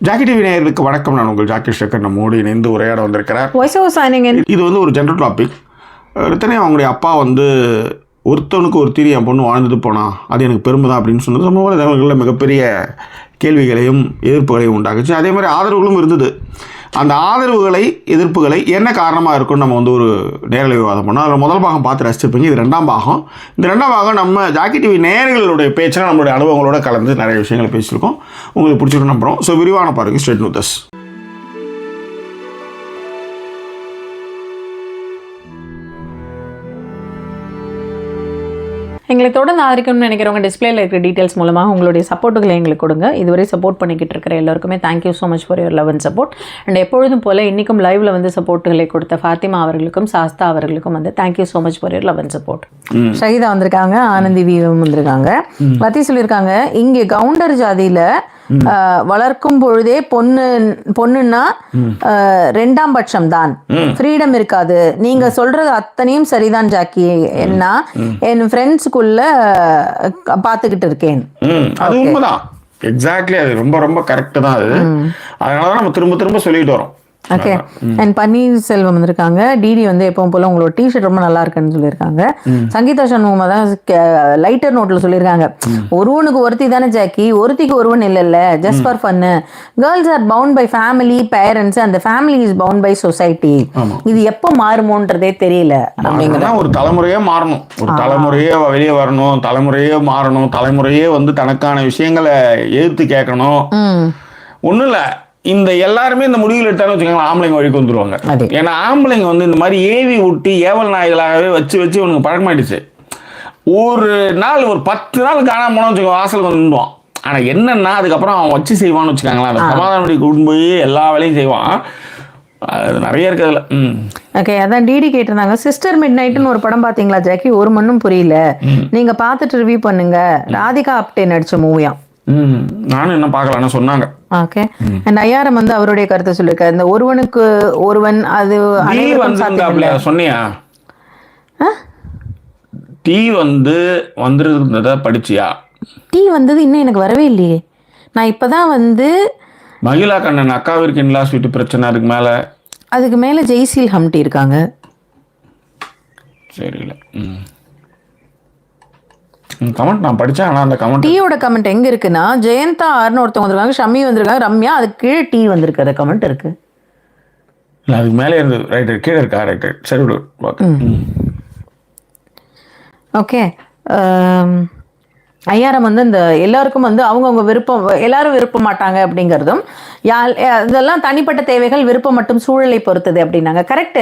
Jackie TV நேயர்களுக்கு வணக்கம். நான் உங்கள் ஜாக்கி ஷேகர் நம்மோடு இணைந்து உரையாட வந்திருக்கிறார். இது வந்து ஒரு ஜென்ரல் டாபிக். இத்தனையும் அவங்களுடைய அப்பா வந்து ஒருத்தவனுக்கு ஒரு என் பொண்ணு வாழ்ந்துட்டு போனா அது எனக்கு பெருமை தான் அப்படின்னு சொன்னது சமூக வலைதளங்களில் மிகப்பெரிய கேள்விகளையும் எதிர்ப்புகளையும் உண்டாக்குச்சு. அதே மாதிரி ஆதரவுகளும் இருந்தது. அந்த ஆதரவுகளை எதிர்ப்புகளை என்ன காரணமாக இருக்குன்னு நம்ம வந்து ஒரு நேரலை விவாதம் பண்ணோம். அதில் முதல் பாகம் பார்த்து ரசிச்சிருப்பீங்க. இது ரெண்டாம் பாகம். இந்த ரெண்டாம் பாகம் நம்ம ஜாக்கி டிவி நேயர்களுடைய பேச்சில் நம்மளுடைய அனுபவங்களோட கலந்து நிறைய விஷயங்களை பேசியிருக்கோம். உங்களுக்கு பிடிச்சிருக்கும் நம்புகிறோம். ஸோ விரிவான பாருங்கள். Straight with us. எங்களை தொடர்ந்து ஆதரிக்கணும்னு நினைக்கிறவங்க டிஸ்பிளேல இருக்கிற டீட்டெயில்ஸ் மூலமாக உங்களுடைய சப்போர்ட்டுகளை எங்களுக்கு கொடுங்க. இதுவரை சப்போர்ட் பண்ணிக்கிட்டு இருக்கிற எல்லாருக்குமே thank you so much for your love and support. And எப்பொழுதும் போல் இன்றைக்கும் லைவில் வந்து சப்போர்ட்டுகளை கொடுத்த ஃபாத்திமா அவர்களுக்கும் சாஸ்தா அவர்களுக்கும் வந்து thank you so much for your love and support. Shahida வந்திருக்காங்க, ஆனந்தி வீவும் வந்திருக்காங்க. பற்றி சொல்லியிருக்காங்க, இங்கே கவுண்டர் ஜாதியில் வளர்க்கும் பொழுதே பொண்ணுன்னா ரெண்டாம் பட்சம் தான், ஃப்ரீடம் இருக்காது. நீங்க சொல்றது அத்தனையும் சரிதான் ஜாக்கி. என்ன என் ஃப்ரெண்ட்ஸுக்குள்ள பாத்துக்கிட்டு இருக்கேன். அது உண்மைதான். எக்ஸாக்ட்லி, அது ரொம்ப ரொம்ப கரெக்ட் தான். அது அதனாலதான் நம்ம திரும்ப திரும்ப சொல்லிட்டு வரோம். ஓகே. அண்ட் பன்னீர்செல்வம் வந்திருக்காங்க. டிடி வந்து எப்பவும் போல உங்களோட டிஷர்ட் ரொம்ப நல்லா இருக்குன்னு சொல்லியிருக்காங்க. சங்கீதா சண்முகமா தான் லைட்டர் நோட்ல சொல்லியிருக்காங்க, ஒருவனுக்கு ஒருத்தி தானே ஜாக்கி, ஒருத்திக்கு ஒருவன் இல்லைல்ல, ஜஸ்ட் ஃபார் ஃபன்னு. Girls are bound by family, parents, அந்த family is bound by society. இது எப்போ மாறுமோன்றதே தெரியல. அப்படிங்கிற ஒரு தலைமுறையே மாறணும், ஒரு தலைமுறையே வெளியே வரணும், தலைமுறையே மாறணும், தலைமுறையே வந்து தனக்கான விஷயங்களை எதிர்த்து கேட்கணும். ஒன்றும் இல்லை, இந்த எல்லாருமே இந்த முடிவில் எடுத்தாலும் வச்சுக்கோங்களேன், ஆம்பளைங்க வழிக்கு வந்துருவாங்க. ஏன்னா ஆம்பளைங்க வந்து இந்த மாதிரி ஏவி விட்டு ஏவல் நாய்களாகவே வச்சு உனக்கு பழக்கமாயிடுச்சு. ஒரு நாள் ஒரு 10 நாள் காணாம போனோம்னு வச்சுக்கோ, வாசலுக்கு வந்துடுவான். ஆனால் என்னன்னா அதுக்கப்புறம் அவன் வச்சு செய்வான்னு வச்சுக்காங்களேன், அந்த சமாதானம் படி கூட்டு போய் எல்லா வேலையும் செய்வான். அது நிறைய இருக்குதுல. ஓகே. அதான் டிடி கேட்டிருந்தாங்க, சிஸ்டர் மிட் நைட்னு ஒரு படம் பார்த்தீங்களா ஜாக்கி? ஒரு மண்ணும் புரியல, நீங்க பார்த்துட்டு ரிவ்யூ பண்ணுங்க. ராதிகா ஆப்டே நடிச்ச மூவியா? நானும் என்ன பார்க்கலான்னு சொன்னாங்க. ஓகே. அண்ட் ஐயாரம் வந்து அவருடைய கருத்தை சொல்லியிருக்காரு, இந்த ஒருவனுக்கு ஒருவன் அது சொன்னியா? டீ வந்து வந்திருந்தத படிச்சியா? டீ வந்தது இன்னும் எனக்கு வரவே இல்லையே. நான் இப்பதான் வந்து மகிழா கண்ணன் அக்காவிற்கு இன்லாஸ் வீட்டு பிரச்சனை, அதுக்கு மேல அதுக்கு மேல ஜெய்சீல் ஹம்டி இருக்காங்க. சரியில்ல. கமெண்ட் நான் படிச்சேன். ஆனால் அந்த கமெண்ட் டீயோட கமெண்ட் எங்க இருக்குன்னா, ஜெயந்தா ஆர்னு ஒருத்தவங்க வந்திருக்காங்க, ஷம்மி வந்திருக்காங்க, ரம்யா, அதுக்கு கீழே டீ வந்திருக்கு. அந்த கமெண்ட் இருக்கு. இல்லை, அதுக்கு மேலே இருந்து ரைட் கீழே இருக்கா? ரைட் சரி விடு. ஓகே. ஐயாரம் வந்து இந்த எல்லாருக்கும் வந்து அவங்கவுங்க விருப்பம், எல்லாரும் விருப்ப மாட்டாங்க அப்படிங்கிறதும், இதெல்லாம் தனிப்பட்ட தேவைகள், விருப்பம் மட்டும் சூழலை பொறுத்தது அப்படின்னாங்க. கரெக்ட்.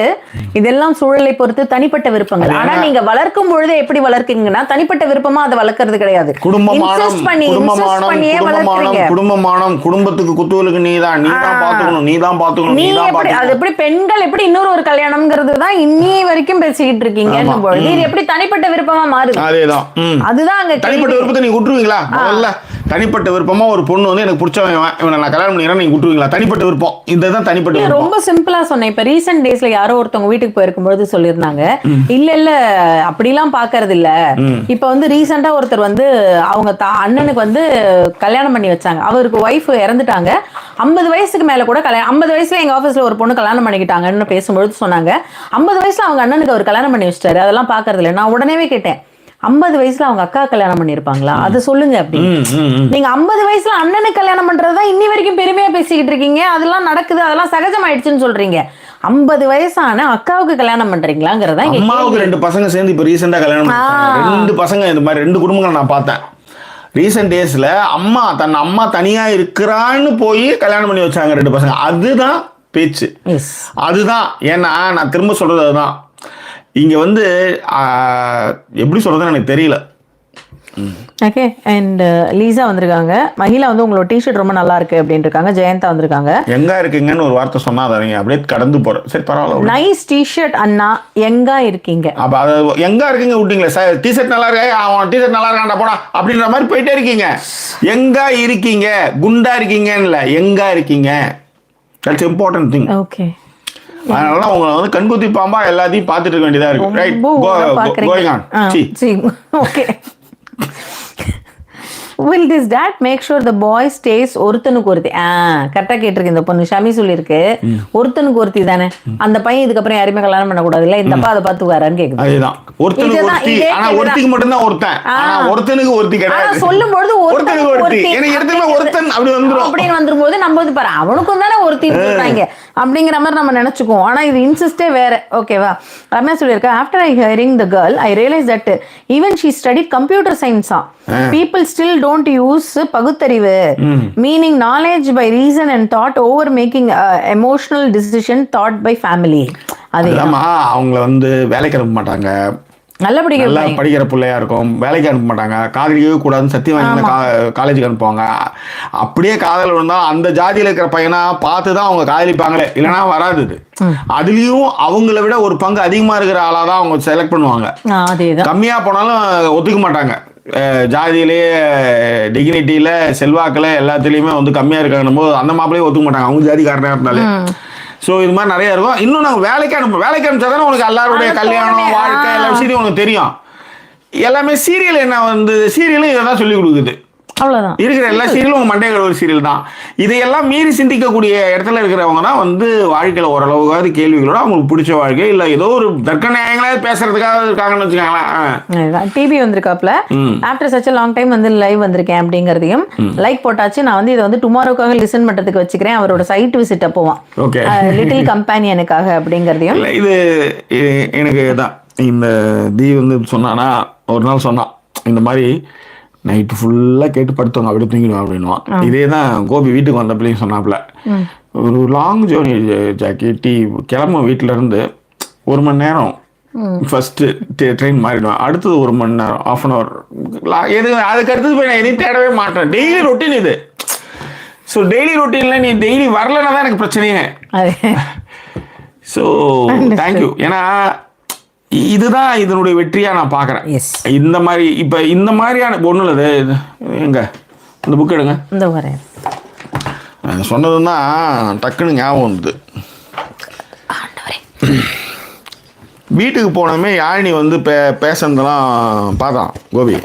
இதெல்லாம் சூழலை பொறுத்து தனிப்பட்ட விருப்பங்கள். ஆனா நீங்க வளர்க்கும் பொழுது எப்படி வளர்க்கீங்கன்னா, தனிப்பட்ட விருப்பமா அதை வளர்க்கறது கிடையாது. குடும்பத்துக்கு குத்துவலுக்கு நீதான் பாத்துக்கணும். அது எப்படி பெண்கள் எப்படி இன்னொரு ஒரு கல்யாணம்ங்கிறது தான் இன்னி வரைக்கும் பேசிக்கிட்டு இருக்கீங்க. இது எப்படி தனிப்பட்ட விருப்பமா மாறுது? அதுதான் அங்க தனிப்பட்ட விருப்பத்தை நீங்க விட்டுருவீங்களா? முதல்ல தனிப்பட்ட விருப்பமா ஒரு பொண்ணு வந்து எனக்கு பிடிச்சவன் இவனை நான் கல்யாணம் பண்ணிக்கிறேன், நீங்க விட்டுருவீங்களா? தனிப்பட்ட விருப்பம் இதுதான் தனிப்பட்ட விருப்பம். ரொம்ப சிம்பிளா சொன்னேன். இப்ப ரீசெண்ட் டேஸ்ல யாரோ ஒருத்தவங்க வீட்டுக்கு போயிருக்கும்போது சொல்லியிருந்தாங்க, இல்ல அப்படிலாம் பாக்குறது இல்ல. இப்ப வந்து ரீசெண்டா ஒருத்தர் வந்து அவங்க அண்ணனுக்கு வந்து கல்யாணம் பண்ணி வச்சாங்க. அவருக்கு ஒய்ஃப் இறந்துட்டாங்க. 50 வயசுக்கு மேல கூட கல்யாணம், 50 வயசுல எங்க ஆபீஸ்ல ஒரு பொண்ணு கல்யாணம் பண்ணிக்கிட்டாங்கன்னு பேசும்போது சொன்னாங்க, 50 வயசுல அவங்க அண்ணனுக்கு அவர் கல்யாணம் பண்ணி வச்சிட்டாரு, அதெல்லாம் பாக்குறது இல்ல. நான் உடனே கேட்டேன், 50 வயசுல அவங்க அக்கா கல்யாணம் பண்ணிருப்பாங்களா? அது சொல்லுங்க. அப்படி நீங்க 50 வயசுல அண்ணனுக்கு கல்யாணம் பண்றதுதான் இன்னி வரைக்கும் பெருமையா பேசிக்கிட்டு இருக்கீங்க. அதெல்லாம் நடக்குது, அதெல்லாம் சகஜமாயிடுச்சுன்னு சொல்றீங்க. 50 வயசான அக்காவுக்கு கல்யாணம் பண்றீங்களாங்கிறதா. அம்மாவுக்கு 2 பசங்க சேர்ந்து இப்ப ரீசெண்டா கல்யாணம் பண்ணாங்க. 2 பசங்க, இந்த மாதிரி 2 குடும்பங்கள் நான் பார்த்தேன் ரீசெண்ட் டேஸ்ல. அம்மா தனியா இருக்கிறான்னு போய் கல்யாணம் பண்ணி வச்சாங்க 2 பசங்க. அதுதான் பேச்சு, அதுதான். ஏன்னா நான் திரும்ப சொல்றது அதுதான். இங்க வந்து எப்படி சொல்றதுன்னு எனக்கு தெரியல. ஓகே. அண்ட் லீசா வந்திருக்காங்க, மகிழா வந்து உங்களோட டிஷர்ட் ரொம்ப நல்லா இருக்கு அப்படின்னு இருக்காங்க. ஜெயந்தா வந்திருக்காங்க, எங்க இருக்கீங்கன்னு ஒரு வார்த்தை சொன்னா தரீங்க, அப்படியே கடந்து போறேன். சரி பரவாயில்ல, நைஸ் டிஷர்ட் அண்ணா, எங்க இருக்கீங்க? அப்ப அது எங்க இருக்கீங்க விட்டீங்களே சார், டிஷர்ட் நல்லா இருக்கா, அவன் டிஷர்ட் நல்லா இருக்காண்டா போனா அப்படின்ற மாதிரி போயிட்டே இருக்கீங்க. எங்க இருக்கீங்க? குண்டா இருக்கீங்கன்னு இல்ல, எங்க இருக்கீங்க? That's important thing. ஓகே. அதனால உங்களை வந்து கண்குத்தி பாம்பா எல்லாத்தையும் பார்த்துட்டு இருக்க வேண்டியதா இருக்கு. Right, going on. Okay. will this dad make sure the boy stays ஒருத்தனுக்கு ஒருத்தி கரெக்டா கேட்டிருக்கு இந்த பொண்ணு. ஷமி சொல்லிருக்கு ஒருத்தனுக்கு ஒருத்தி தானே, அந்த பையன் இதுக்கப்புறம் யாருமே கல்யாணம் பண்ணக்கூடாது இல்ல, இந்த அப்பா அதை பார்த்து வரான்னு கேக்குது. அதுதான் ஒருத்தனுக்கு ஒருத்தி, ஆனா ஒருத்திக்கு மட்டும் தான் ஒருத்தன், ஒருத்தனுக்கு ஒருத்தி கிடையாது. சொல்லும்போது ஒருத்தனுக்கு ஒருத்தி எனக்கு எடுத்துமே ஒருத்தன் அப்படி வந்துரும். அப்படின்னு வந்துரும்போது நம்ம வந்து பாரு அவனுக்கும் தானே ஒருத்தின்னு சொல்றாங்க அப்படிங்கிற மாதிரி நம்ம நினைச்சுக்குவோம். ஆனா இது இன்சிஸ்டே வேற. ஓகேவா? ரம்யா சொல்லியிருக்கா, after I hearing the girl I realise that even she studied computer சயின்ஸா. People still don't use பகுத்தறிவு, meaning knowledge by reason and thought over making emotional decision thought by family. அதுதாம்மா, அவங்கள வந்து வேலைக்கு அனுப்ப மாட்டாங்க, நல்லா படிக்கிற பிள்ளையா இருக்கும், வேலைக்கு அனுப்ப மாட்டாங்க, காதலிக்கவே கூடாதுன்னு சத்தியம் வாங்கி காலேஜுக்கு அனுப்புவாங்க. அப்படியே காதல் விழுந்தா அந்த ஜாதியில் இருக்கிற பையனா பார்த்து தான் அவங்க காதலிப்பாங்களே, இல்லைன்னா வராது. அதுலயும் அவங்கள விட ஒரு பங்கு அதிகமா இருக்கிற ஆளா தான் அவங்க செலக்ட் பண்ணுவாங்க. கம்மியா போனாலும் ஒத்துக்க மாட்டாங்க. ஜாதியிலேயே டிக்னிட்டியில செல்வாக்கில் எல்லாத்துலேயுமே வந்து கம்மியாக இருக்காங்கன்னும் போது அந்த மாப்பிளையும் ஒத்துக்க மாட்டாங்க, அவங்க ஜாதிக்காரனாக இருந்தாலே. ஸோ இது மாதிரி நிறைய இருக்கும். இன்னும் நாங்கள் வேலைக்கு அனுப்பிச்சா தானே உனக்கு எல்லாருடைய கல்யாணம் வாழ்க்கை எல்லா விஷயத்தையும் உனக்கு தெரியும். எல்லாமே சீரியல் என்ன வந்து சீரியலும் இதை தான் சொல்லிக் கொடுக்குது. அவ்வளோதான் இருக்கிற எல்லா சீரியலும் உங்கள் மண்டே ஒரு சீரியல் தான். இதையெல்லாம் மீறி சிந்திக்கக்கூடிய இடத்துல இருக்கிறவங்க தான் வந்து வாழ்க்கையில் ஓரளவுக்காவது கேள்விகளோட அவங்களுக்கு பிடிச்ச வாழ்க்கை இல்லை ஏதோ ஒரு தர்க்க நியாயங்களாவது பேசுறதுக்காக இருக்காங்கன்னு வச்சுக்கோங்களேன். டிவி வந்திருக்காப்ல ஆஃப்டர் சச் லாங் டைம் வந்து லைவ் வந்திருக்கேன் அப்படிங்கிறதையும் லைக் போட்டாச்சு. நான் வந்து இதை வந்து டுமாரோக்காக லிசன் பண்ணுறதுக்கு வச்சுக்கிறேன். அவரோட சைட் விசிட் போவான் லிட்டில் கம்பேனியனுக்காக அப்படிங்கிறதையும். இது எனக்கு தான் இந்த தீ வந்து சொன்னானா, ஒரு நாள் சொன்னான் இந்த மாதிரி நைட்டு ஃபுல்லாக கேட்டு படுத்தவங்க அப்படி தூங்கிடுவான் அப்படின்வான். இதே தான் கோபி வீட்டுக்கு வந்தப்பலையும் சொன்னாப்புல, ஒரு லாங் ஜேர்னி ஜாக்கி, கிளம்ப வீட்டிலேருந்து 1 மணி நேரம் ஃபஸ்ட்டு ட்ரெயின் மாறிடுவேன், அடுத்தது 1 மணி நேரம், ½ எது அதுக்கு அடுத்தது போய் நான் எதையும் தேடவே மாட்டேன். டெய்லி ரொட்டீன் இது. ஸோ டெய்லி ரொட்டீனில் நீ டெய்லி வரலன்னா தான் எனக்கு பிரச்சனையே. So thank you. ஏன்னா இதுதான் இதனுடைய வெற்றியா நான் பார்க்குறேன். இந்த மாதிரி இப்போ இந்த மாதிரியான ஒன்றும் இல்லை. எங்க இந்த புக் எடுங்க, சொன்னதும் தான் டக்குன்னு ஞாபகம் வந்தது. வீட்டுக்கு போனோமே யாழினி வந்து பேசுனதெல்லாம் பார்த்தான் கோபி.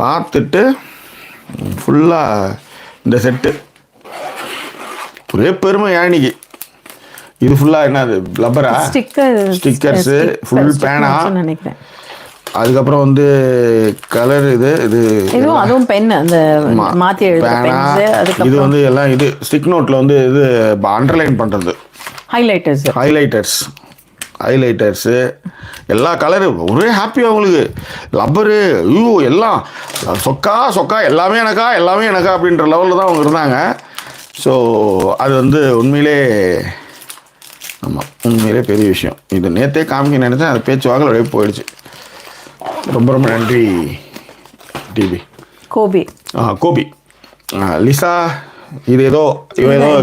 பார்த்துட்டு ஃபுல்லாக இந்த செட்டு ஒரே பெருமை யாழினிக்கு. இது ஃபுல்லாக என்னது லப்பரா, ஸ்டிக்கர்ஸு, ஃபுல் பேனா, அதுக்கப்புறம் வந்து கலர் அதுவும் பென், அந்த மாற்றி பேனா, இது வந்து எல்லாம் இது ஸ்டிக் நோட்டில் வந்து இது அண்டர்லைன் பண்ணுறது, ஹைலைட்டர்ஸு எல்லா கலரு ஒரே ஹாப்பி. அவங்களுக்கு லப்பரு எல்லாம் சொக்கா எல்லாமே எனக்கா அப்படின்ற லெவலில் தான் அவங்க இருந்தாங்க. ஸோ அது வந்து உண்மையிலே பெரிய விஷயம். இது நேற்றே காமிக்க நினைச்சேன், அது பேச்சு வாங்கல அப்படியே போயிடுச்சு. ரொம்ப ரொம்ப நன்றி டிபி கோபி. லிசா இது ஏதோ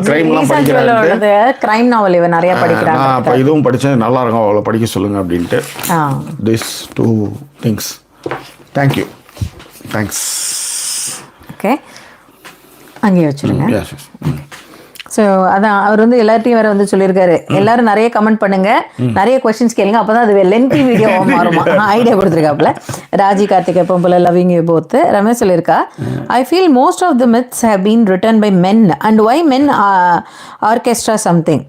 கிரைம்லாம் படிக்கிறாங்க, கிரைம் நாவல் இவன் நிறைய படிக்கிறாங்க. அப்போ இதுவும் படித்தேன், நல்லா இருக்கும், அவ்வளோ படிக்க சொல்லுங்கள் அப்படின்ட்டு. This 2 things. Thank you. Thanks. Okay, அங்கேயே வச்சுருங்க. ஸோ அதான் அவர் வந்து எல்லார்ட்டையும் வேற வந்து சொல்லியிருக்காரு, எல்லாரும் நிறைய கமெண்ட் பண்ணுங்க, நிறைய கொஸ்டின்ஸ் கேளுங்க, அப்போ தான் அது லென்த்தி வீடியோவாக மாறுமா ஐடியா கொடுத்துருக்காப்புல. ராஜி கார்த்திக் எப்போ போல லவ்விங் யூ போத். ரமேஷ் சொல்லியிருக்கா, I feel most of the myths have been written by men and why men orchestra something.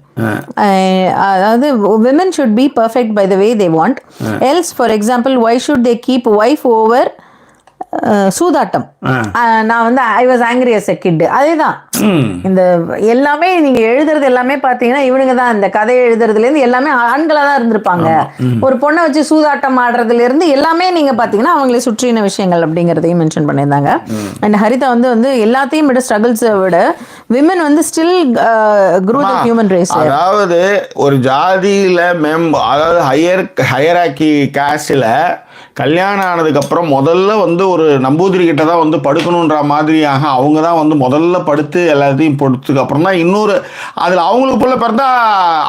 அதாவது women should be perfect by the way they want, else for example why should they keep wife over சூதாட்டம். நான் வந்து I was angry as a kid. அதேதான் இந்த எல்லாமே நீங்க எழுதுறது எல்லாமே பாத்தீங்கன்னா இவனுங்க தான் இந்த கதையை எழுதுறதுல இருந்து எல்லாமே ஆண்களா தான் இருந்திருப்பாங்க. ஒரு பொண்ணை வச்சு சூதாட்டம் ஆடுறதுல இருந்து எல்லாமே நீங்க பாத்தீங்கன்னா அவங்களை சுற்றின விஷயங்கள் அப்படிங்கறதையும் மென்ஷன் பண்ணியிருந்தாங்க. அண்ட் ஹரிதா வந்து எல்லாத்தையும் விட ஸ்ட்ரகிள்ஸை விட விமன் வந்து still grew the human race. அதாவது ஒரு ஜாதியில அதாவது ஹையராக்கி காஸ்ட்ல கல்யாணம் ஆனதுக்கப்புறம் முதல்ல வந்து ஒரு நம்பூதிரி கிட்ட தான் வந்து படுக்கணுன்ற மாதிரியாக அவங்க தான் வந்து முதல்ல படுத்து எல்லாத்தையும் படுத்ததுக்கு அப்புறம் தான் இன்னொரு அதில் அவங்களுக்கு போல பிறந்தா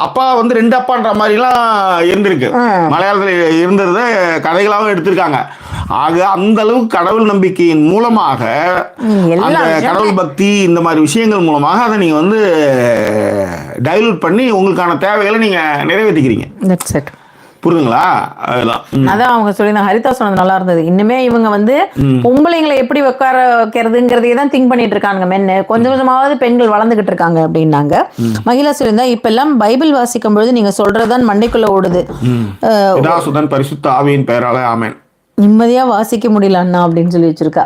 அப்பா வந்து 2 அப்பான்ற மாதிரிலாம் இருந்திருக்கு. மலையாளத்தில் இருந்தது கதைகளாகவும் எடுத்திருக்காங்க. ஆக அந்த அளவுக்கு கடவுள் நம்பிக்கையின் மூலமாக அந்த கடவுள் பக்தி இந்த மாதிரி விஷயங்கள் மூலமாக அதை நீங்கள் வந்து டைலூட் பண்ணி உங்களுக்கான தேவைகளை நீங்கள் நிறைவேற்றிக்கிறீங்க. புரியுதுங்களா? அதுதான். அதான் அவங்க சொல்லி ஹரிதா சொன்னது நல்லா இருந்தது. இன்னுமே இவங்க வந்து பொம்பளைங்களை எப்படி உட்கார வைக்கிறதுங்கிறதையே தான் திங்க் பண்ணிட்டு இருக்காங்க மென்னு. கொஞ்சம் கொஞ்சமாவது பெண்கள் வளர்ந்துகிட்டு இருக்காங்க அப்படின்னாங்க. மகிழா சொல்லியிருந்தா இப்ப எல்லாம் பைபிள் வாசிக்கும் பொழுது நீங்க சொல்றதுதான் மண்டைக்குள்ள ஓடுது. பிதாசுதன் பரிசுத்த ஆவியின் பெயரால ஆமென். நிம்மதியா வாசிக்க முடியல அண்ணா அப்படின்னு சொல்லி வச்சிருக்கா.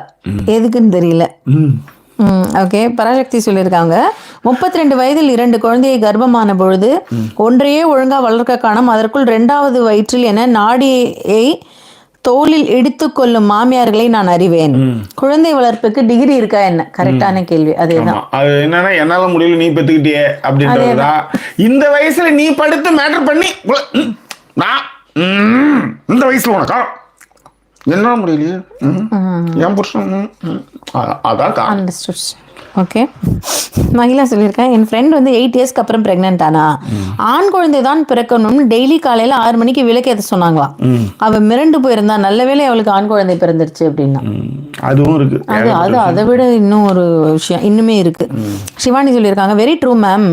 எதுக்குன்னு தெரியல. ஓகே. பராசக்தி சொல்லியிருக்காங்க 32 வயதில் 2 குழந்தையை கர்ப்பமான பொழுது ஒன்றையே ஒழுங்கா வளர்க்க காணோம், அதற்குள் 2வது வயிற்றில் என நாடியை தோளில் இடித்து கொள்ளும் மாமியார்களை நான் அறிவேன். குழந்தை வளர்ப்புக்கு டிகிரி இருக்கா என்ன? கரெக்டான கேள்வி. அதேதான். அது என்னன்னா என்னால முடியல நீ பெத்துக்கிட்டியே அப்படின்றதா. இந்த வயசுல நீ படுத்து மேட்டர் பண்ணி நான் இந்த வயசுல உனக்கா என்ன முடியலையே என் புருஷன் அதான். அண்டர்ஸ்டுட். ஓகே. மகிழா சொல்லியிருக்கேன் என் ஃப்ரெண்ட் வந்து 8 இயர்ஸ்க்கு அப்புறம் பிரெக்னென்ட் ஆனா ஆண் குழந்தை தான் பிறக்கணும்னு டெய்லி காலையில 6 மணிக்கு விளக்கேற்ற சொன்னாங்களாம். அவ மிரண்டு போயிருந்தா, நல்ல வேளை அவளுக்கு ஆண் குழந்தை பிறந்துருச்சு அப்படின்னா. அதுவும் இருக்கு. அது அதை விட இன்னும் ஒரு விஷயம் இன்னுமே இருக்கு. சிவானி சொல்லியிருக்காங்க வெரி ட்ரூ மேம்.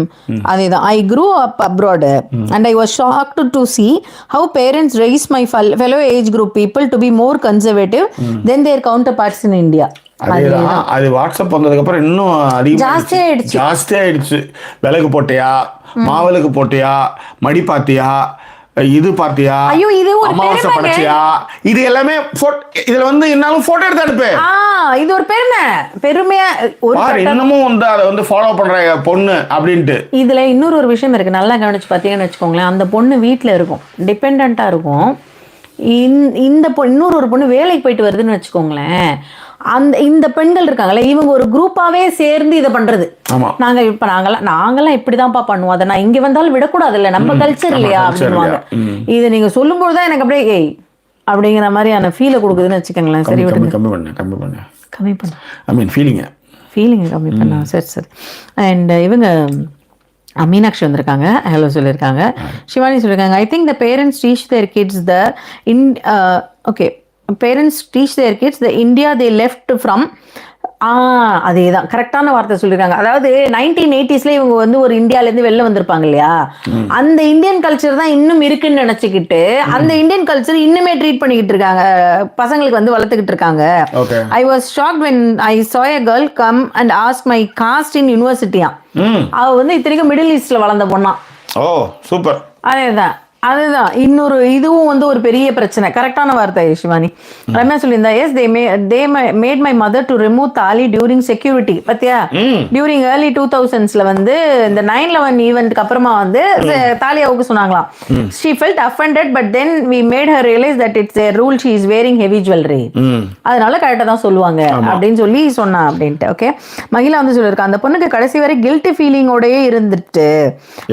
அதேதான். ஐ grew up abroad and I was shocked to see how parents raise my fellow age group people to be more conservative than their counterparts in India. அது வாட்ஸ்அப் வந்ததுக்கு அப்புறம் இன்னும் அதிகமாக ஜாஸ்தி ஆயிடுச்சு. விலகு போட்டியா, மாவிளக்கு போட்டியா, மடி பாத்தியா, இது பாத்தியா, அமாவாசை படைச்சியா, இது எல்லாமே இதுல வந்து என்னாலும் போட்டோ எடுத்து அனுப்பு. இது ஒரு பெருமையா இன்னமும் வந்து அதை வந்து ஃபாலோ பண்ற பொண்ணு அப்படின்ட்டு. இதுல இன்னொரு விஷயம் இருக்கு. நல்லா கவனிச்சு பாத்தீங்கன்னு வச்சுக்கோங்களேன். அந்த பொண்ணு வீட்டுல இருக்கும், டிபெண்டா இருக்கும். இந்த இன்னொரு பொண்ணு வேலைக்கு போயிட்டு வருதுன்னு வச்சுக்கோங்களேன். இந்த பெண்கள் இருக்காங்கல்ல, இவங்க ஒரு குரூப்பாவே சேர்ந்து இதை பண்றது. நாங்கெல்லாம் இப்படிதான்ப்பா பண்ணுவோம், அதை நான் இங்க வந்தாலும் விடக்கூடாது இல்ல, நம்ம கல்ச்சர் இல்லையா அப்படின்வாங்க. இதை நீங்க சொல்லும் போதுதான் எனக்கு அப்படியே ஏய் அப்படிங்கிற மாதிரியான ஃபீலை கொடுக்குதுன்னு வச்சுக்கோங்களேன். சரி விடுங்க, கம்மி பண்ண ஃபீலிங்க கம்மி பண்ணா. சரி. அண்ட் இவங்க மீனாட்சி வந்திருக்காங்க, ஹலோ சொல்லியிருக்காங்க. சிவானி சொல்லியிருக்காங்க I think the parents teach there kids parents teach their kids the India they left from. அதேதான் கரெக்டான வார்த்தை சொல்லிருக்காங்க. அதாவது 1980s இவங்க வந்து ஒரு இந்தியால இருந்து வெளில வந்திருப்பாங்க இல்லையா, அந்த இந்தியன் கல்ச்சர் தான் இன்னும் இருக்குன்னு நினைச்சுக்கிட்டு அந்த இந்தியன் கல்ச்சர் இன்னுமே ட்ரீட் பண்ணிக்கிட்டு இருக்காங்க, பசங்களுக்கு வந்து வளர்த்துக்கிட்டு இருக்காங்க. I was shocked when I saw a girl come and ask my caste in university. அவ வந்து இத்தனைக்கும் மிடில் ஈஸ்ட்ல வளர்ந்த பொண்ணா. ஓ சூப்பர். அதுதான் இன்னொரு இதுவும் வந்து ஒரு பெரிய பிரச்சனை. கரெக்டான வார்த்தை சிவானி. ரம்யா சொல்லியிருந்தா S they made my mother to remove தாலி during security. பத்தியா, டியூரிங் early 2000s வந்து இந்த 9/11 ஈவென்ட்க்கு அப்புறமா வந்து தாலி அவுக்க சொன்னாங்களாம். she felt offended but then we made her realize that it's a rule, she is wearing heavy jewelry. அதனால கரெக்டா தான் சொல்லுவாங்க அப்படின்னு சொல்லி சொன்னா அப்படின்ட்டு. ஓகே. மகிழா வந்து சொல்லியிருக்கா அந்த பொண்ணுக்கு கடைசி வரை கில்ட்டி ஃபீலிங்கோடயே இருந்துட்டு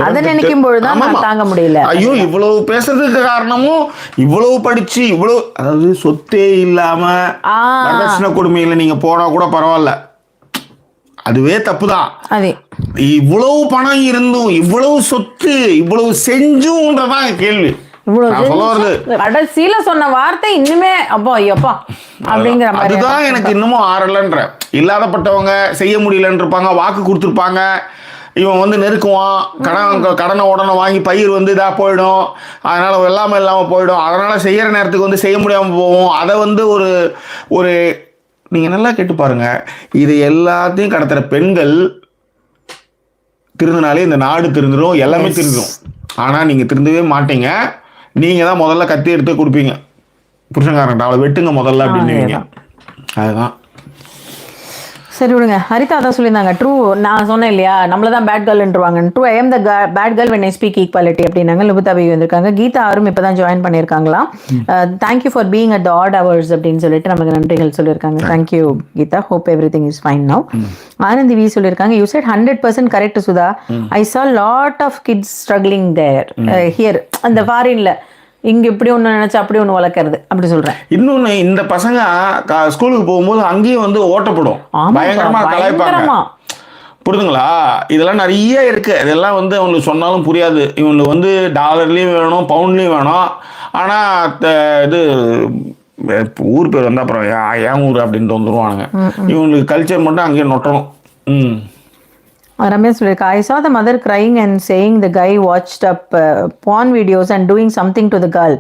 அதை நினைக்கும் பொழுதுதான் நான் தாங்க முடியல. இவ்வளவு பேசுறதுக்கு காரணமும் இவ்வளவு படிச்சு இவ்வளவு, அதாவது சொத்தே இல்லாம வரதட்சணை கொடுமையில நீங்க போனா கூட பரவாயில்ல, அதுவே தப்புதான். இவ்வளவு பணம் இருந்தும் இவ்வளவு சொத்து இவ்வளவு செஞ்சுன்றதான் கேள்வி. கடைசியில சொன்ன வார்த்தை இன்னுமே அப்பா அப்படிங்கிற மாதிரி. அதுதான் எனக்கு இன்னமும் ஆறலன்ற. இல்லாதப்பட்டவங்க செய்ய முடியலன்னு இருப்பாங்க, வாக்கு கொடுத்துருப்பாங்க, இவன் வந்து நெருக்குவான், கடனை உடனே வாங்கி பயிர் வந்து இதாக போயிடும், அதனால் இல்லாமல் போயிடும், அதனால் செய்கிற நேரத்துக்கு வந்து செய்ய முடியாமல் போகும். அதை வந்து ஒரு நீங்கள் நல்லா கேட்டு பாருங்கள், இது எல்லாத்தையும் கடத்துகிற பெண்கள் திருந்தினாலே இந்த நாடு திருந்துடும், எல்லாமே திருந்துடும். ஆனால் நீங்கள் திருந்தவே மாட்டீங்க. நீங்கள் தான் முதல்ல கத்தி எடுத்து கொடுப்பீங்க புருஷன்காரன், அவளை வெட்டுங்க முதல்ல அப்படின்னு. அதுதான். சரி விடுங்க. ஹரிதா தான் சொல்லியிருந்தாங்க ட்ரூ. நான் சொன்னேன் இல்லையா நம்மள தான் பேட் கேர்ள்ன்றுவாங்க. True I am the bad girl when I speak equality அப்படின்னாங்க. லுபிதா பேபி வந்திருக்காங்க. கீதா ஆரும் இப்போ தான் ஜாயின் பண்ணியிருக்காங்களாம். Thank you for being at the odd hours அப்படின்னு சொல்லிட்டு நமக்கு நன்றிகள் சொல்லியிருக்காங்க. Thank you Geetha. Hope everything is fine now. Anandhi V சொல்லியிருக்காங்க you said 100% correct Sudha. I saw lot of kids struggling there here. அந்த ஃபாரின்ல இங்க இப்படி ஒண்ணு நினைச்சா அப்படி ஒண்ணு வளர்க்கறது அப்படி சொல்றேன். இன்னொன்னு இந்த பசங்க ஸ்கூலுக்கு போகும்போது அங்கேயும் வந்து ஓட்டப்படும், பயங்கரமா கலாய்ப்பாங்க. புரியுதுங்களா? இதெல்லாம் நிறைய இருக்கு. இதெல்லாம் வந்து அவங்களுக்கு சொன்னாலும் புரியாது. இவங்களுக்கு வந்து டாலர்லயும் வேணும், பவுண்ட்லயும் வேணும். ஆனா இது ஊர் பேர் வந்து அப்புறம் ஏன் ஊர் அப்படின்ட்டு வந்துருவானுங்க. இவங்களுக்கு கல்ச்சர் மட்டும் அங்கேயே நொட்டணும். ரம்யா சொல்லியிருக்கா, I saw the mother crying and saying the guy watched up porn videos and doing something to the girl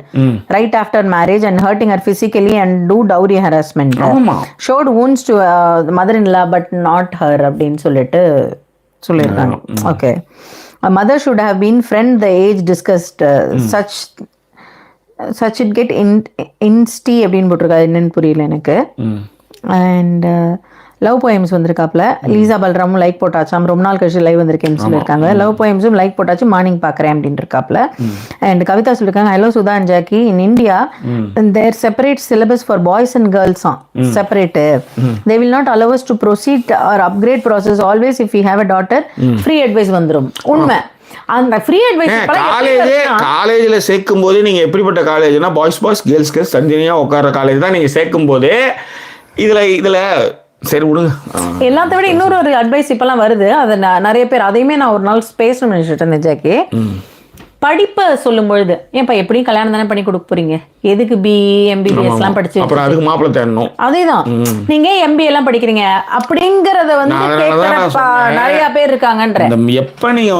right after marriage and hurting her physically and do dowry harassment. Showed wounds to the mother-in-law but not her அப்படின்னு சொல்லியிருக்காங்க. Okay, a mother should have been friend the age discussed such it get insty அப்படின்னு போட்டிருக்கா, என்னன்னு புரியல எனக்கு. And love poems வந்திருக்காப்ல. Lisa பல்ராமும் like போட்டாச்சாம், ரொம்ப நாள் கழிச்சு லைவ் வந்திருக்கேன்னு சொல்லியிருக்காங்க. லவ் போயம்ஸும் லைக் போட்டாச்சு, மார்னிங் பார்க்குறேன் அப்படின்னு இருக்காப்ல. அண்ட் கவிதா சொல்லியிருக்காங்க, hello Sudha and Jackie, in India there separate syllabus for boys and girls separate. They will not allow us to proceed or upgrade process always if you have a daughter free advice வந்துடும். உண்மை, அந்த free advice காலேஜில் சேர்க்கும் போதே நீங்கள் எப்படிப்பட்ட காலேஜ்னா boys girls தனித்தனியாக உட்கார காலேஜ் தான் நீங்கள் சேர்க்கும் போதே இதில் சரி விடுங்க. எல்லாத்த விட இன்னொரு ஒரு அட்வைஸ் இப்பெல்லாம் வருது, அது நிறைய பேர் அதையுமே நான் ஒரு நாள் பேசணும்னு நினைச்சிட்டு இருந்தேன் ஜாக்கி. படிப்பை சொல்லும் பொழுது ஏன்ப்பா எப்படியும் கல்யாணம் தானே பண்ணி கொடுக்க போறீங்க, எதுக்கு MBBS எல்லாம் படிச்சு அதுக்கு மாப்பிள்ளை தேடணும், அதேதான் நீங்க MBA எல்லாம் படிக்கிறீங்க அப்படிங்கறத நிறைய பேர் இருக்காங்கன்ற. எப்ப நீங்க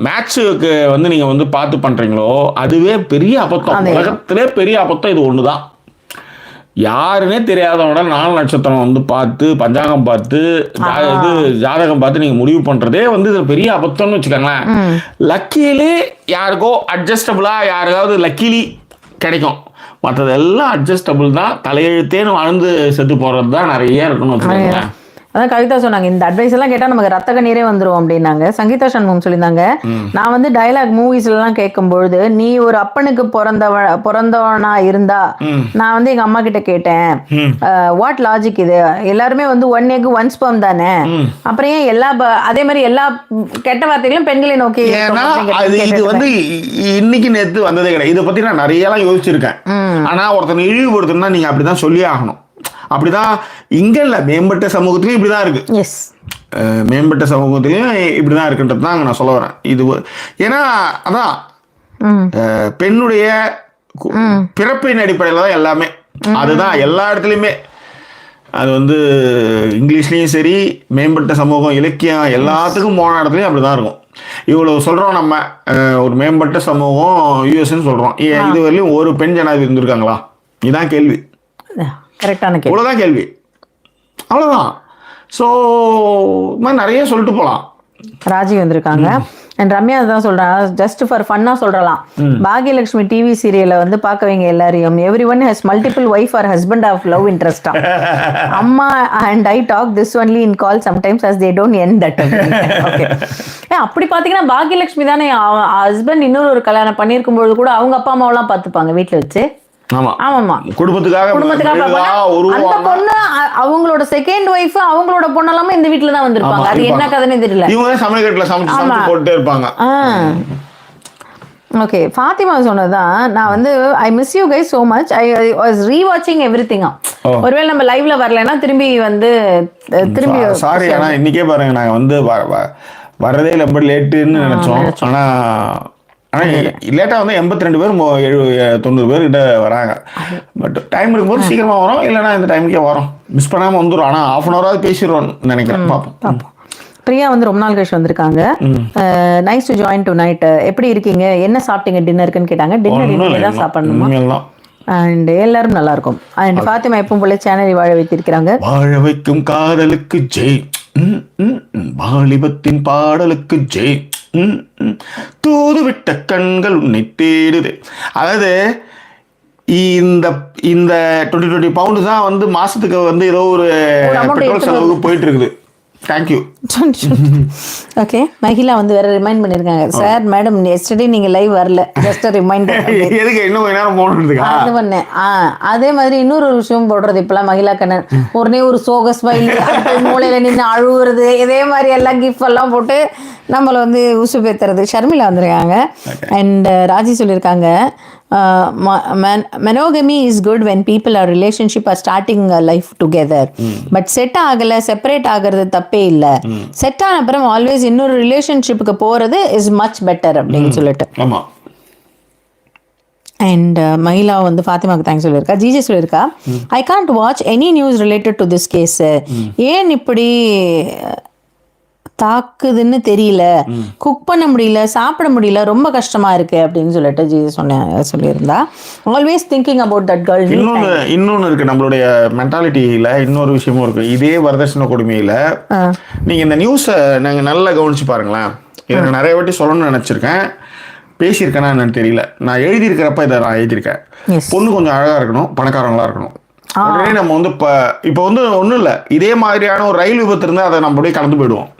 மேட்சுக்கு நீங்க பார்த்து பண்றீங்களோ அதுவே பெரிய அபத்தம். உலகத்திலே பெரிய அபத்தம் இது ஒண்ணுதான். யாருன்னே தெரியாதவங்க 4 நட்சத்திரம் பார்த்து பஞ்சாங்கம் பார்த்து ஜாதகம் பார்த்து நீங்க முடிவு பண்றதே இது பெரிய அபத்தம்னு வச்சுக்கோங்களேன். லக்கிலி யாருக்கோ அட்ஜஸ்டபிளா யாருக்காவது லக்கிலி கிடைக்கும், மற்றதெல்லாம் அட்ஜஸ்டபிள் தான். தலையெழுத்தேன்னு வாழ்ந்து செத்து போறது தான் நிறைய இருக்குன்னு வச்சுக்கோங்களேன். அதான் கவிதா சொன்னாங்க, இந்த அட்வைஸ் எல்லாம் கேட்டா நமக்கு ரத்த கண்ணீரே வந்துரும் அப்படின்னாங்க. சங்கீதா சண்முகம் சொல்லியிருந்தாங்க, நான் டயலாக் மூவிஸ்ல எல்லாம் கேட்கும் பொழுது, நீ ஒரு அப்பனுக்கு பிறந்தவனா இருந்தா நான் எங்க அம்மா கிட்ட கேட்டேன், வாட் லாஜிக் இது, எல்லாருமே 1 egg 1 sperm தானே, அப்புறம் ஏன் அதே மாதிரி எல்லா கெட்ட வார்த்தைகளும் பெண்களை நோக்கி. இது இன்னைக்கு நேத்து வந்ததே கிடையாது. இதை பத்தி நான் நிறைய எல்லாம் யோசிச்சிருக்கேன். ஆனா ஒருத்தனை இழிவுபடுத்தணும்னா நீங்க அப்படிதான் சொல்லி ஆகணும். அப்படிதான் இங்க இல்ல, மேம்பட்ட சமூகத்திலயும் இப்படிதான் இருக்கு. மேம்பட்ட சமூகத்திலயும் இப்படிதான் இருக்குன்றது தான் நான் சொல்ல வரேன். இது ஏன்னா அதான் பெண்ணுடைய பிறப்பின் அடிப்படையில தான் எல்லாமே. அதுதான் எல்லா இடத்துலயுமே. அது இங்கிலீஷ்லயும் சரி, மேம்பட்ட சமூகம், இலக்கியம், எல்லாத்துக்கும் போன இடத்துலயும் அப்படிதான் இருக்கும். இவ்வளவு சொல்றோம் நம்ம, ஒரு மேம்பட்ட சமூகம் யூஎஸ்ன்னு சொல்றோம். இது வரையிலும் ஒரு பெண் ஜனாதிபதி இருந்திருக்காங்களா? இதுதான் கேள்வி. கரெக்டான கேள்வி. அவ்வளோதான் கேள்வி, அவ்வளோதான். ஸோ நிறைய சொல்லிட்டு போகலாம். ராஜி வந்திருக்காங்க. அண்ட் ரம்யா தான் சொல்றாங்க, ஜஸ்ட் ஃபார் ஃபன்னா சொல்றலாம், பாகியலட்சுமி டிவி சீரியலை பார்க்கவங்க எல்லாரையும் every one has multiple wife or husband of love இன்ட்ரெஸ்டா. அம்மா and I talk this only in call sometimes as they don't end that. Okay, அப்படி பாத்தீங்கன்னா பாகியலட்சுமி தானே ஹஸ்பண்ட் இன்னொரு கல்யாணம் பண்ணியிருக்கும் பொழுது கூட அவங்க அப்பா அம்மாவெல்லாம் பார்த்துப்பாங்க வீட்டில் வச்சு. குடும்பத்துக்காக அந்த பொண்ணு அவங்களோட செகண்ட் ஒய்ஃப் அவங்களோட பொண்ணெல்லாமே இந்த வீட்டுல தான் வந்திருப்பாங்க. அது என்ன கதைன்னு தெரியல. இவங்க சமையல்கட்டுல சமைச்சு போட்டுட்டே இருப்பாங்க. ஓகே, ஃபாத்திமா சொன்னதான் நான் I miss you guys so much. I was rewatching everything. ஒருவேளை நம்ம லைவ்ல வரலன்னா திரும்பி சாரி. ஆனா இன்னைக்கே பாருங்க, நாங்க வரதே ரொம்ப லேட்டுன்னு நினைச்சோம். ஆனால் லேட்டாக 82 பேர் 90 பேர் கிட்ட வராங்க. பட் டைம் இருக்கும்போது சீக்கிரமாக வரும், இல்லைனா இந்த டைமுக்கே வரும். மிஸ் பண்ணாமல் வந்துடும். ஆனால் ½ hour ஆகுது பேசிடுவோம்னு நினைக்கிறேன். பார்ப்போம். பிரியா ரொம்ப நாள் கழிச்சு வந்திருக்காங்க. Nice to join to night. எப்படி இருக்கீங்க, என்ன சாப்பிட்டீங்க டின்னருக்குன்னு கேட்டாங்க. டின்னர் தான் சாப்பிடணுமா? அண்ட் எல்லாரும் நல்லா இருக்கும். அண்ட் ஃபாத்திமா எப்பவும் போல சேனலை வாழ வைத்திருக்கிறாங்க. வாழ வைக்கும் காதலுக்கு ஜெய், வாலிபத்தின் பாடலுக்கு ஜெய், தூது விட்ட கண்கள் உன்னை தேடுது. அதாவது இந்த 20 பவுண்டு தான் மாசத்துக்கு ஏதோ ஒரு பெட்ரோல் செலவுக்கு போயிட்டு இருக்குது. தேங்க்யூ. ஓகே, மகிழா வேற ரிமைண்ட் பண்ணிருக்காங்க, சார் மேடம் எஸ்டர்டே நீங்க லைவ் வரல, ஜஸ்ட் ரிமைண்டர். எதுக்கு இன்னும் கொஞ்ச நேரம் போடுறதுக்கா? அது பண்ணேன். அதே மாதிரி இன்னொரு விஷயம் போடுறது இப்பெல்லாம் மகிழா கண்ணன் உடனே ஒரு சோக ஸ்மைல், மூளையில நின்று அழுகுறது, இதே மாதிரி எல்லாம் கிஃப்ட் எல்லாம் போட்டு நம்மளை உசு பேத்துறது. ஷர்மிளா வந்திருக்காங்க. அண்ட் ராஜி சொல்லியிருக்காங்க, monogamy is good when people are relationship are starting a life together, but set ஆகல செப்பரேட் ஆகிறது தப்பே இல்ல. செட் ஆன அப்புறம் ஆல்வேஸ் இன்னொரு ரிலேஷன்ஷிப்புக்கு போறது இஸ் மச் பெட்டர் அப்படின்னு சொல்லிட்டு. அண்ட் மகிழா ஃபாத்திமாக்கு தேங்க்ஸ் சொல்லியிருக்கா. ஜிஜே சொல்லியிருக்கா, I can't watch any news related to this case. ஏன் இப்படி தாக்குதுன்னு தெரியல, குக் பண்ண முடியல, சாப்பிட முடியல, ரொம்ப கஷ்டமா இருக்கு அப்படின்னு சொல்லிட்டு சொல்லியிருந்தா. Always thinking about that girl. இன்னொன்னு இருக்கு நம்மளுடைய மென்டாலிட்டியில, இன்னொரு விஷயமும் இருக்கு. இதே வரதட்சணை கொடுமையில நீங்க இந்த நியூஸை நாங்கள் நல்லா கவனிச்சு பாருங்களேன். இதை நான் நிறைய வாட்டி சொல்லணும்னு நினைச்சிருக்கேன், பேசியிருக்கேன்னா என்னன்னு தெரியல. நான் எழுதியிருக்கிறப்ப இதை நான் எழுதியிருக்கேன். பொண்ணு கொஞ்சம் அழகா இருக்கணும், பணக்காரங்களா இருக்கணும். உடனே நம்ம வந்து இப்போ வந்து ஒன்றும் இல்லை, இதே மாதிரியான ஒரு ரயில் விபத்து இருந்தால் அதை நம்ம அப்படியே கடந்து போயிடுவோம்.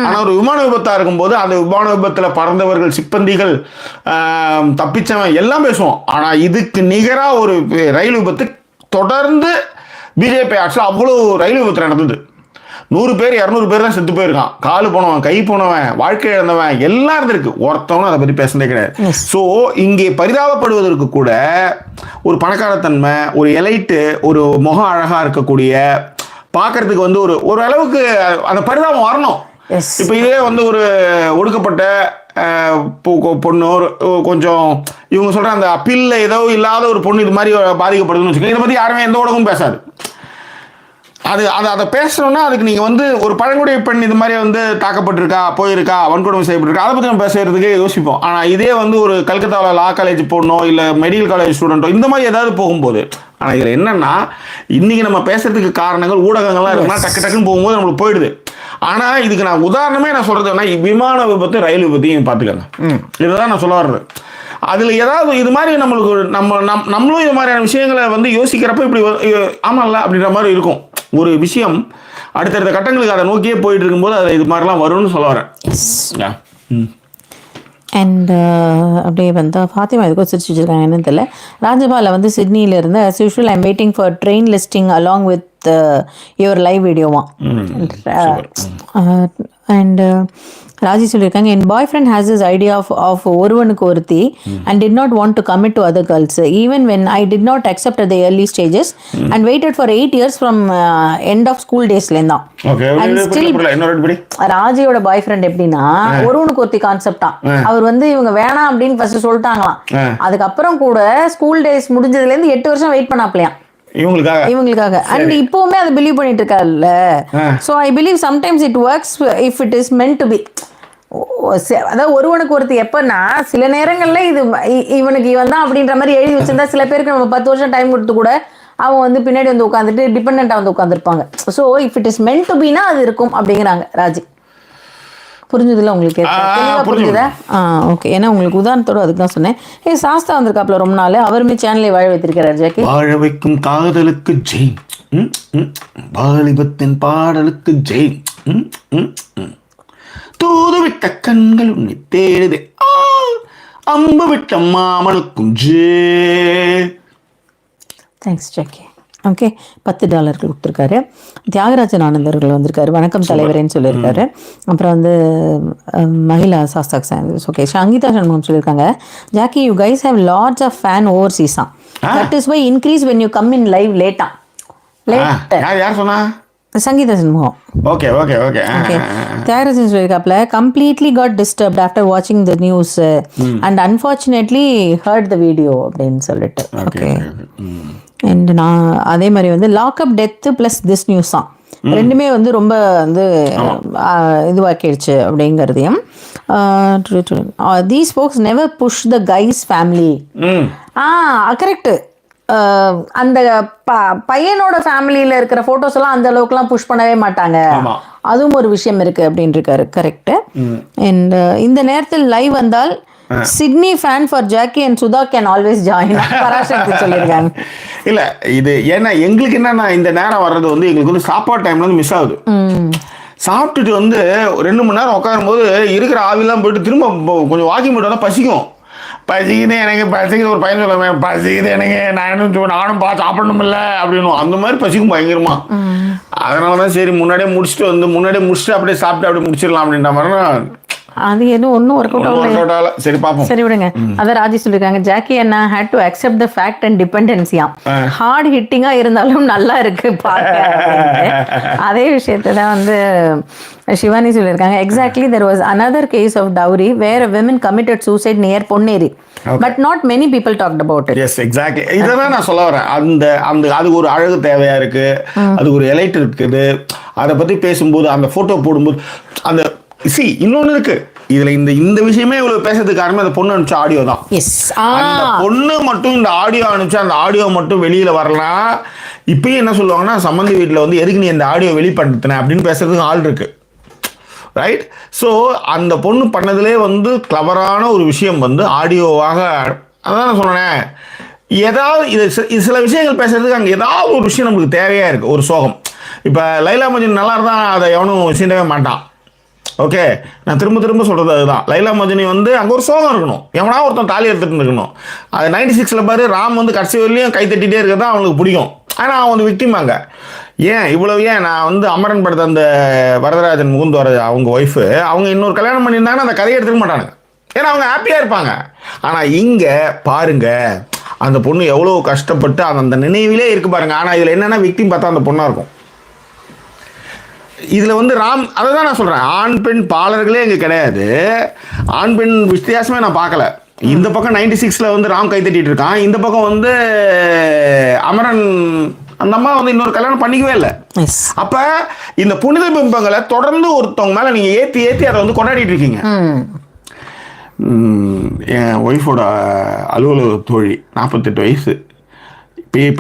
ஆனால் ஒரு விமான விபத்தா இருக்கும்போது அந்த விமான விபத்தில் பறந்தவர்கள், சிப்பந்திகள், தப்பிச்சவன் எல்லாம் பேசுவோம். ஆனால் இதுக்கு நிகராக ஒரு ரயில் விபத்து தொடர்ந்து பிஜேபி ஆட்சியில் அவ்வளோ ரயில் விபத்து நடந்தது. 100 பேர் 200 பேர் தான் செத்து போயிருக்கான். கால் போனவன், கை போனவன், வாழ்க்கை இழந்தவன் எல்லாம் இருந்திருக்கு. ஒருத்தவனும் அதை பற்றி பேசுனதே கிடையாது. ஸோ இங்கே பரிதாபப்படுவதற்கு கூட ஒரு பணக்காரத்தன்மை, ஒரு எலைட்டு, ஒரு முகம் அழகாக இருக்கக்கூடிய, பார்க்கறதுக்கு வந்து ஒரு அளவுக்கு அந்த பரிதாபம் வரணும். இப்போ இதே வந்து ஒரு ஒடுக்கப்பட்ட பொண்ணு, கொஞ்சம் இவங்க சொல்ற அந்த அப்பீல்ல ஏதோ இல்லாத ஒரு பொண்ணு இது மாதிரி பாதிக்கப்படுதுன்னு வச்சுக்கோங்க, இதை பற்றி யாருமே எந்த ஊடகமும் பேசாது. அதை பேசணும்னா அதுக்கு நீங்கள் வந்து ஒரு பழங்குடிய பெண் இது மாதிரி வந்து தாக்கப்பட்டிருக்கா, போயிருக்கா, வன்கொடுமை செய்யப்பட்டிருக்கா, அதை பற்றி நம்ம பேசுறதுக்கு யோசிப்போம். ஆனால் இதே வந்து ஒரு கல்கத்தாவில் லா காலேஜ் போடணும், இல்லை மெடிக்கல் காலேஜ் ஸ்டூடெண்ட்டோ இந்த மாதிரி ஏதாவது போகும்போது, ஆனால் இதில் என்னன்னா இன்னைக்கு நம்ம பேசுறதுக்கு காரணங்கள் ஊடகங்கள்லாம் இருக்குன்னா டக்கு டக்குன்னு போகும்போது நம்மளுக்கு போயிடுது. ஆனால் இதுக்கு நான் உதாரணமே நான் சொல்றதுன்னா விமான விபத்து, ரயில் விபத்தையும் பார்த்துக்கங்க. இதுதான் நான் சொல்ல வர்றது. அதில் ஏதாவது இது மாதிரி நம்மளுக்கு நம்மளும் இது மாதிரியான விஷயங்களை வந்து யோசிக்கிறப்ப இப்படி ஆமாம்ல அப்படின்ற மாதிரி இருக்கும். ஒரு விஷயம் அடுத்தடுத்த கட்டங்களுக்கு அதை நோக்கியே போயிட்டு இருக்கும்போது அது இது மாதிரிலாம் வரும்னு சொல்ல வரேன். அண்ட் அப்படியே வந்து ஃபாத்திமா எதுக்கோ சிரிச்சு வச்சுருக்காங்க, என்னன்னு தெரியல. ராஜபாலை வந்து சிட்னியில் இருந்து as usual I'm waiting for train listing along with your live videoவா. அண்ட் ராஜி சொல்லியிருக்காங்க, என் boyfriend has this idea of ஒருவனுக்கு ஒருத்தி and did not want to commit to other girls even when I did not accept at the early stages and waited for 8 years from end of school டேஸ்லேருந்து தான். ராஜியோட பாய் friend எப்படின்னா ஒருவனுக்கு ஒருத்தி கான்செப்டா, அவர் வந்து இவங்க வேணாம் அப்படின்னு ஃபர்ஸ்ட் சொல்லிட்டாங்களாம். அதுக்கப்புறம் கூட ஸ்கூல் டேஸ் முடிஞ்சதுலேருந்து 8 வருஷம் வெயிட் பண்ணாப்லையா இவங்களுக்காக. அண்ட் இப்பவுமே அதை பிலீவ் பண்ணிட்டு இருக்காருல்ல. So I believe sometimes it works if it is meant to be. அதாவது ஒருவனுக்கு ஒருத்தி எப்பன்னா சில நேரங்கள்ல இது இவனுக்கு இவன் தான் அப்படின்ற மாதிரி எழுதி வச்சிருந்தா சில பேருக்கு நம்ம 10 வருஷம் டைம் கொடுத்து கூட அவங்க வந்து பின்னாடி வந்து உட்காந்துட்டு டிபெண்டா வந்து உட்காந்துருப்பாங்க. So if it is meant to பினா அது இருக்கும் அப்படிங்கிறாங்க ராஜி. புரிஞ்சுதுல உங்களுக்கு? புரிஞ்சுதா? ஓகே. ஏன்னா உங்களுக்கு உதாரணத்தோட அதுக்கு தான் சொன்னேன். சாஸ்தா வந்திருக்காப்ல ரொம்ப நாள், அவருமே சேனலை வாழ வைத்திருக்கிறார். ஜாக்கி வாழ வைக்கும் காதலுக்கு ஜெய், வாலிபத்தின் பாடலுக்கு ஜெய், தூது விட்ட கண்கள் உன்னை தேடுதே, அம்பு விட்ட மாமனுக்கும் ஜெய். Thanks Jackie. ஓகே, $10 கொடுத்துருக்காரு. தியாகராஜன் ஆனந்தர்கள் வந்திருக்காரு, வணக்கம் தலைவரேன்னு சொல்லியிருக்காரு. அப்புறம் வந்து மகிழா சாஸ்தாக் ஓகே. சங்கீதா சண்முகம் சொல்லியிருக்காங்க, Jackie you guys have lots of fan ஓவர்சீஸா, that is why increase when you come in live லேட்டா. யார் சொன்னா? Sangeetha Shanmugam. Okay okay okay okay. Thiyagarajan சொல்லியிருக்காப்ல, கம்ப்ளீட்லி காட் டிஸ்டர்ப்ட் ஆஃப்டர் வாட்சிங் the news and unfortunately hurt the video அப்படின்னு சொல்லிட்டு. ஓகே. And நான் அதே மாதிரி வந்து lockup death plus this news தான் ரெண்டுமே வந்து ரொம்ப வந்து இதுவாக்கிடுச்சு அப்படிங்கிறதையும். These folks never push the guy's family. Correct. அந்த பையனோட ஃபேமிலியில இருக்கிற போட்டோஸ் எல்லாம் அந்த அளவுக்குலாம் புஷ் பண்ணவே மாட்டாங்க. அதுவும் ஒரு விஷயம் இருக்கு அப்படின்னு இருக்காரு. கரெக்ட். அண்ட் இந்த நேரத்தில் லைவ் வந்தால் Sydney fan for Jackie and Sudha can always join Parasakthi சொல்லியிருக்காங்க. இல்லை இது ஏன்னா எங்களுக்கு என்னன்னா இந்த நேரம் வர்றது வந்து எங்களுக்கு வந்து சாப்பாடு டைம்ல வந்து மிஸ் ஆகுது. சாப்பிட்டுட்டு வந்து 2 மணி நேரம் உட்காரும்போது இருக்கிற ஆவிலாம் போயிட்டு திரும்ப கொஞ்சம் வாக்கிங் போயிட்டு வந்தால் பசிக்கும். பசிக்குது எனக்கு, பசிக்குது. ஒரு பையன் சொல்லுவேன், பசிக்குது எனக்கு, நானும் சாப்பிடணும் இல்லை அப்படின்னு. அந்த மாதிரி பசிக்கும் பயங்கரமா. அதனால தான் சரி முன்னாடியே முடிச்சுட்டு அப்படியே சாப்பிட்டு அப்படியே முடிச்சிடலாம் அப்படின்ற மாதிரி. அது எதுவும் ஒன்றும் ஒர்க் அவுட் ஆகல. சரி பாப்போம். சரி விடுங்க. அதான் ராஜி சொல்லியிருக்காங்க, ஜாக்கி அண்ணா had to accept the fact and டிபெண்டன்சியா, ஹார்ட் ஹிட்டிங்கா இருந்தாலும் நல்லா இருக்கு பார்க்க. அதே விஷயத்தை தான் வந்து சிவானி சொல்லியிருக்காங்க exactly there was another case of dowry where a woman committed suicide near Ponneri but not many people talked about it. Yes exactly இதான் நான் சொல்ல வரேன். அந்த அந்த அதுக்கு ஒரு அழகு தேவையா இருக்கு, அதுக்கு ஒரு எலைட் இருக்குது. அதை பத்தி பேசும்போது அந்த போட்டோ போடும்போது அந்த இன்னொன்னு இருக்கு இதுல. இந்த விஷயமே இவ்வளவு பேசுறதுக்கு காரணமே அந்த பொண்ணு அனுப்பிச்ச ஆடியோ தான். அந்த பொண்ணு மட்டும் இந்த ஆடியோ அனுப்பிச்சு அந்த ஆடியோ மட்டும் வெளியில வரலாம். இப்பயும் என்ன சொல்லுவாங்கன்னா, சம்பந்தி வீட்டில் வந்து எதுக்கு நீ இந்த ஆடியோ வெளிப்படுத்தின அப்படின்னு பேசுறதுக்கு ஆள் இருக்கு, ரைட்? ஸோ அந்த பொண்ணு பண்ணதுலே வந்து கிளவரான ஒரு விஷயம் வந்து ஆடியோவாக. அதான் நான் சொன்னேன், ஏதாவது இது சில விஷயங்கள் பேசுறதுக்கு அங்கே ஏதாவது ஒரு விஷயம் நம்மளுக்கு தேவையாக இருக்குது. ஒரு சோகம். இப்போ லைலா மஜ்னு நல்லா இருந்தால் அதை எவனும் சீண்டவே மாட்டான். ஓகே, நான் திரும்ப திரும்ப சொல்கிறது அதுதான். லைலா மஜ்னி வந்து அங்கே ஒரு சோகம் இருக்கணும், எவனா ஒருத்தன் தாலி எடுத்துகிட்டு இருக்கணும். அது 96 பாரு, ராம் வந்து கடைசி வரலையும் கை தட்டிகிட்டே இருக்கிறது தான் அவனுக்கு பிடிக்கும். ஆனால் அவன் வந்து விக்டிமாங்க. ஏன் நான் வந்து அமரன் படத்தை அந்த வரதராஜன் முகுந்த் அவங்க ஒய்ஃபு அவங்க இன்னொரு கல்யாணம் பண்ணியிருந்தாங்கன்னா அந்த கதையை எடுத்துக்க மாட்டானுங்க. ஏன்னா அவங்க ஹாப்பியாக இருப்பாங்க. ஆனால் இங்கே பாருங்க, அந்த பொண்ணு எவ்வளோ கஷ்டப்பட்டு அந்த நினைவிலே இருக்கு பாருங்க. ஆனால் இதில் என்னென்னா விக்டிம் பார்த்தா அந்த பொண்ணாக இருக்கும். இதில் வந்து ராம், அதை தான் நான் சொல்கிறேன், ஆண் பெண் பாலர்களே இங்கே கிடையாது. ஆண் பெண் வித்தியாசமே நான் பார்க்கல. இந்த பக்கம் 96 வந்து ராம் கை தட்டிட்டு இருக்கான், இந்த பக்கம் வந்து அமரன் அந்த அம்மா வந்து இன்னொரு கல்யாணம் பண்ணிக்கவே இல்லை. அப்ப இந்த புனித பிம்பங்களை தொடர்ந்து ஒருத்தவங்க மேல நீங்க ஏத்தி அதை வந்து கொண்டாடிட்டு இருக்கீங்க. என் ஒய்ஃபோட அலுவலக தோழி 48 வயசு,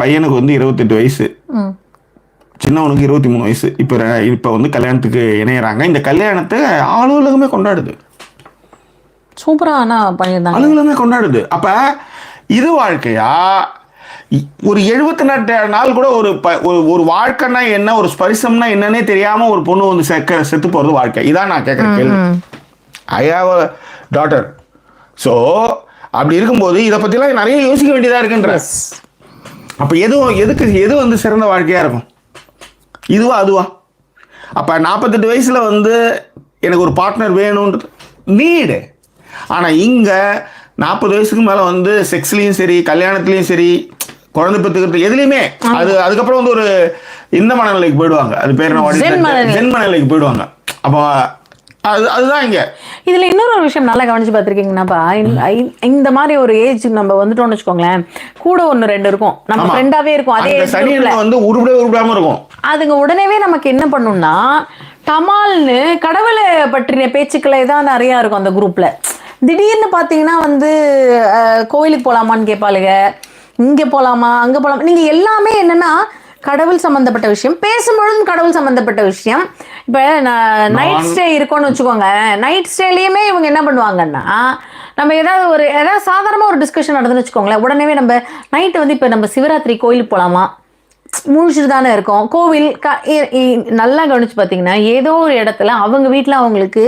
பையனுக்கு வந்து 28 வயசு, சின்னவனுக்கு 23 வயசு. இப்போ வந்து கல்யாணத்துக்கு இணையறாங்க. இந்த கல்யாணத்தை அலுவலகமே கொண்டாடுது. சூப்பரா பண்ணியிருந்தாங்க, அலுவலகமே கொண்டாடுது. அப்ப இது வாழ்க்கையா? ஒரு 74 நாள் கூட ஒரு வாழ்க்கைன்னா என்ன, ஒரு ஸ்பரிசம்னா என்னன்னே தெரியாம ஒரு பொண்ணு வந்து செத்து போறது வாழ்க்கை. இதான் நான் கேட்குற கேள்வி. I have a daughter. So அப்படி இருக்கும்போது இதை பற்றிலாம் நிறைய யோசிக்க வேண்டியதாக இருக்குன்ற. அப்போ எது வந்து சிறந்த வாழ்க்கையாக இருக்கும்? இதுவா அதுவா? அப்போ 48 வயசில் வந்து எனக்கு ஒரு பார்ட்னர் வேணுன்றது நீடு. ஆனால் இங்கே 40 வயசுக்கு மேலே வந்து செக்ஸ்லேயும் சரி, கல்யாணத்துலேயும் சரி, குழந்தை பெற்றுக்கிறது எதுலையுமே அதுக்கப்புறம் வந்து ஒரு இந்த மனநிலைக்கு போயிடுவாங்க. அது பேர் என்ன, ஜென் மனநிலைக்கு போயிடுவாங்க. அப்போ அதுதான் இங்க. இதுல இன்னொரு விஷயம் நல்லா கவனிச்சு பார்த்திருக்கீங்கன்னாப்பா, இந்த மாதிரி ஒரு ஏஜ் நம்ம வந்துட்டோம்னு வச்சுக்கோங்களேன், கூட 1-2 இருக்கும், நம்ம ஃப்ரெண்டாவே இருக்கும், அதே சனியில வந்து உருப்படாம இருக்கும். அதுங்க உடனேவே நமக்கு என்ன பண்ணும்னா, டமால்னு கடவுளை பற்றிய பேச்சுக்களை தான் நிறைய இருக்கும் அந்த குரூப்ல. திடீர்னு பாத்தீங்கன்னா வந்து கோயிலுக்கு போலாமான்னு கேட்பாளுங்க, இங்க போலாமா அங்க போலாமா. நீங்க எல்லாமே என்னன்னா கடவுள் சம்பந்தப்பட்ட விஷயம் பேசும்பொழுதும் கடவுள் சம்பந்தப்பட்ட விஷயம். இப்ப நைட் ஸ்டே இருக்கோன்னு வச்சுக்கோங்க, நைட் ஸ்டேலயுமே இவங்க என்ன பண்ணுவாங்கன்னா, நம்ம ஏதாவது சாதாரணமா ஒரு டிஸ்கஷன் நடந்துன்னு வச்சுக்கோங்களேன், உடனே நம்ம நைட்டு வந்து இப்ப நம்ம சிவராத்திரி கோயிலுக்கு போலாமா, முழிச்சுட்டு தானே இருக்கோம். கோவில் நல்லா கவனிச்சு பாத்தீங்கன்னா ஏதோ ஒரு இடத்துல அவங்க வீட்டுல அவங்களுக்கு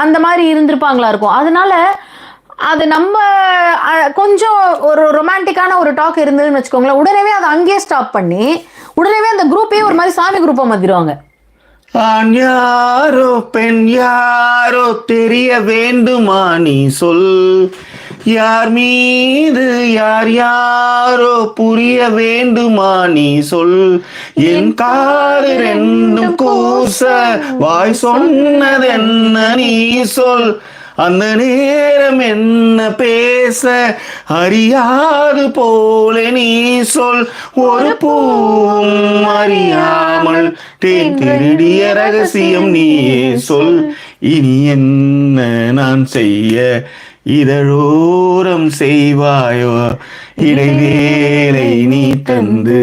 அந்த மாதிரி இருந்திருப்பாங்களா இருக்கும். அதனால அது நம்ம கொஞ்சம் ஒரு ரொமான்டிக்கான ஒரு டாக் இருந்ததுன்னு வச்சுக்கோங்களேன், உடனே அதை அங்கேயே ஸ்டாப் பண்ணி உடனே அந்த குரூப்பே ஒரு மாதிரி சாமி குரூப்பா மாத்திடுவாங்க. யாரோ பெண் யாரோ தெரிய வேண்டுமா நீ சொல், யார் மீது யாரோ புரிய வேண்டுமா நீ சொல், என் காது ரெண்டும் கூச வாய் சொன்னது என்ன நீ சொல், அந்த நேரம் என்ன பேச அறியாது போல நீ சொல், ஒரு பூவும் அறியாமல் தேன் திருடிய ரகசியம் நீயே சொல், இனி என்ன நான் செய்ய இதழோரம் செய்வாயோ, இடைவேளை நீ தந்து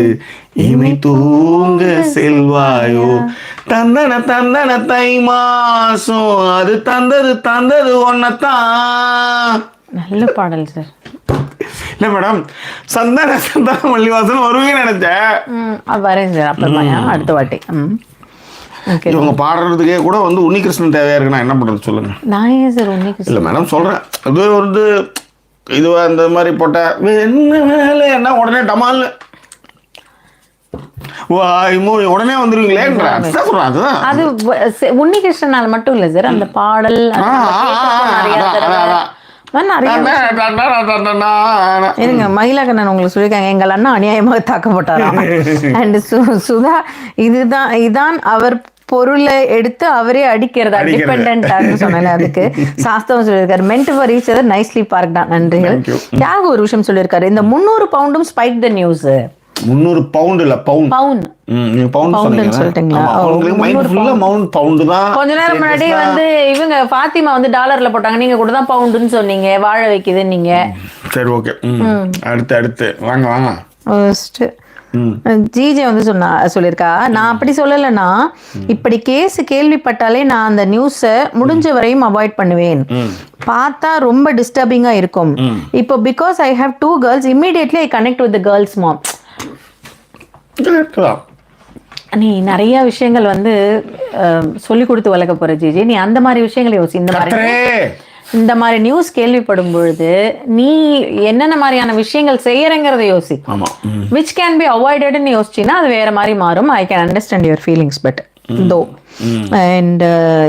இமை தூங்க செல்வாயோ, தந்தன தை மாசம் அது தந்தது ஒன்னதான். நல்ல பாடல் சார். இல்ல மேடம், சந்தன மல்லிவாசன் வருவீங்கன்னு நினைச்சேன். வரேன் சார், அப்புறமா அடுத்த வாட்டி. இவங்க பாடுறதுக்கே கூட வந்து உன்னிகிருஷ்ணன் தேவையா இருக்கு. நான் என்ன பண்றது சொல்லுங்க. நான் ஏன் சார் உன்னிகிருஷ்ணன்? இல்ல மேடம் சொல்றேன், அது வந்து இதுவா இந்த மாதிரி போட்ட என்ன உடனே டமால் உடனே வந்துருவீங்களே. அது உன்னிகிருஷ்ணனால் மட்டும் இல்ல சார், அந்த பாடல் நிறைய இருங்க. மயிலாகண்ணன் உங்களுக்கு சொல்லியிருக்காங்க, எங்கள் அண்ணா அநியாயமாக தாக்கப்பட்டாராம். அண்ட் சுதா, இதான் அவர் பொருளை எடுத்து அவரே அடிக்கிறதா, டிபெண்டன்ட் சொன்னல. அதுக்கு சாஸ்திரம் சொல்லியிருக்காரு, meant for each other, nicely park தான். நன்றிகள். தியாக ஒரு விஷயம் சொல்லியிருக்காரு, இந்த 300 பவுண்டும் ஸ்பைக் த நியூஸ். 300 பவுண்ட் இல்ல பவுண்ட். சொல்லிட்டீங்களா? கொஞ்ச நேரம் முன்னாடி வந்து இவங்க ஃபாத்திமா வந்து டாலர்ல போட்டாங்க, நீங்க கூட தான் பவுண்டுன்னு சொன்னீங்க, வாழ வைக்குது நீங்க. சரி, ஓகே. அடுத்து வாங்க வாங்க. ஜிஜே வந்து சொல்லியிருக்கா, நான் அப்படி சொல்லலைன்னா இப்படி கேஸ் கேள்விப்பட்டாலே நான் அந்த நியூஸை முடிஞ்ச வரையும் அவாய்ட் பண்ணுவேன். பார்த்தா ரொம்ப டிஸ்டர்பிங்கா இருக்கும். இப்போ because I have 2 girls, immediately I connect with the girls mom. நீ நிறைய விஷயங்கள் வந்து சொல்லி கொடுத்து வளர்க்க போற ஜிஜி. நீ அந்த மாதிரி விஷயங்களை யோசி. இந்த மாதிரி நியூஸ் கேள்விப்படும் பொழுது நீ என்னென்ன மாதிரியான விஷயங்கள் செய்யறங்கிறத யோசி. which can be avoided ன்னு யோசிச்சின்னா அது வேற மாதிரி மாறும். I can understand your feelings, but though. And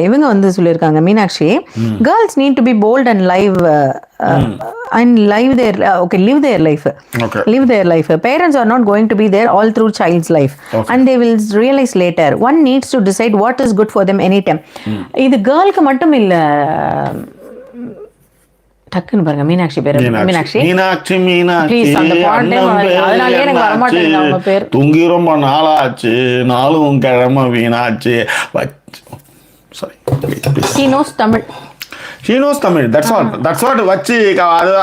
இவங்க வந்து சொல்லியிருக்காங்க, Meenakshi, girls need to be bold and live and live their life. Parents are not going to be there all through child's life, and they will realize later. One needs to decide what is good for them anytime. இது கேர்ளுக்கு மட்டும் இல்ல, டக்குன்னு பாருங்க, மீனாட்சி பேர் மீனாட்சி. தூங்கி ரொம்ப நாளாச்சு, நாளும் கிழமை வீணாச்சு. She knows Tamil. That's what வச்சு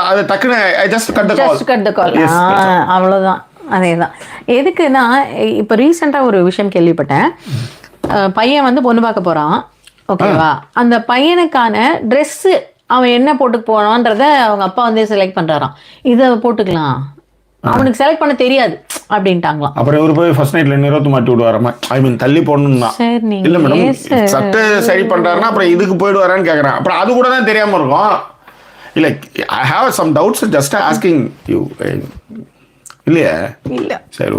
அது டக்குன்னு I just cut the call. அவ்வளவுதான். அதேதான். எதுக்குன்னா, இப்ப ரீசெண்டா ஒரு விஷயம் கேள்விப்பட்டேன். பையன் வந்து பொண்ணு பார்க்க போறான், ஓகேவா? அந்த பையனுக்கான ட்ரெஸ் அவன் என்ன போட்டு போனான்றத அவங்க அப்பா வந்து செலக்ட் பண்றாராம். இதை போட்டுக்கலாம், அவனுக்கு செலக்ட் பண்ண தெரியாது அப்படின்ட்டாங்களாம். அப்புறம் இவர் போய் ஃபர்ஸ்ட் நைட்ல நிறுத்து மாட்டி விடுவாராமா. ஐ மீன் தள்ளி போடணும்னா இல்ல மேடம், சட்டை சரி பண்றாருன்னா அப்புறம் இதுக்கு போயிடுவாரான்னு கேக்குறேன். அப்புறம் அது கூட தான் தெரியாம இருக்கும். இல்ல, I have some doubts, just asking you. இல்லையா? இல்ல. சரி,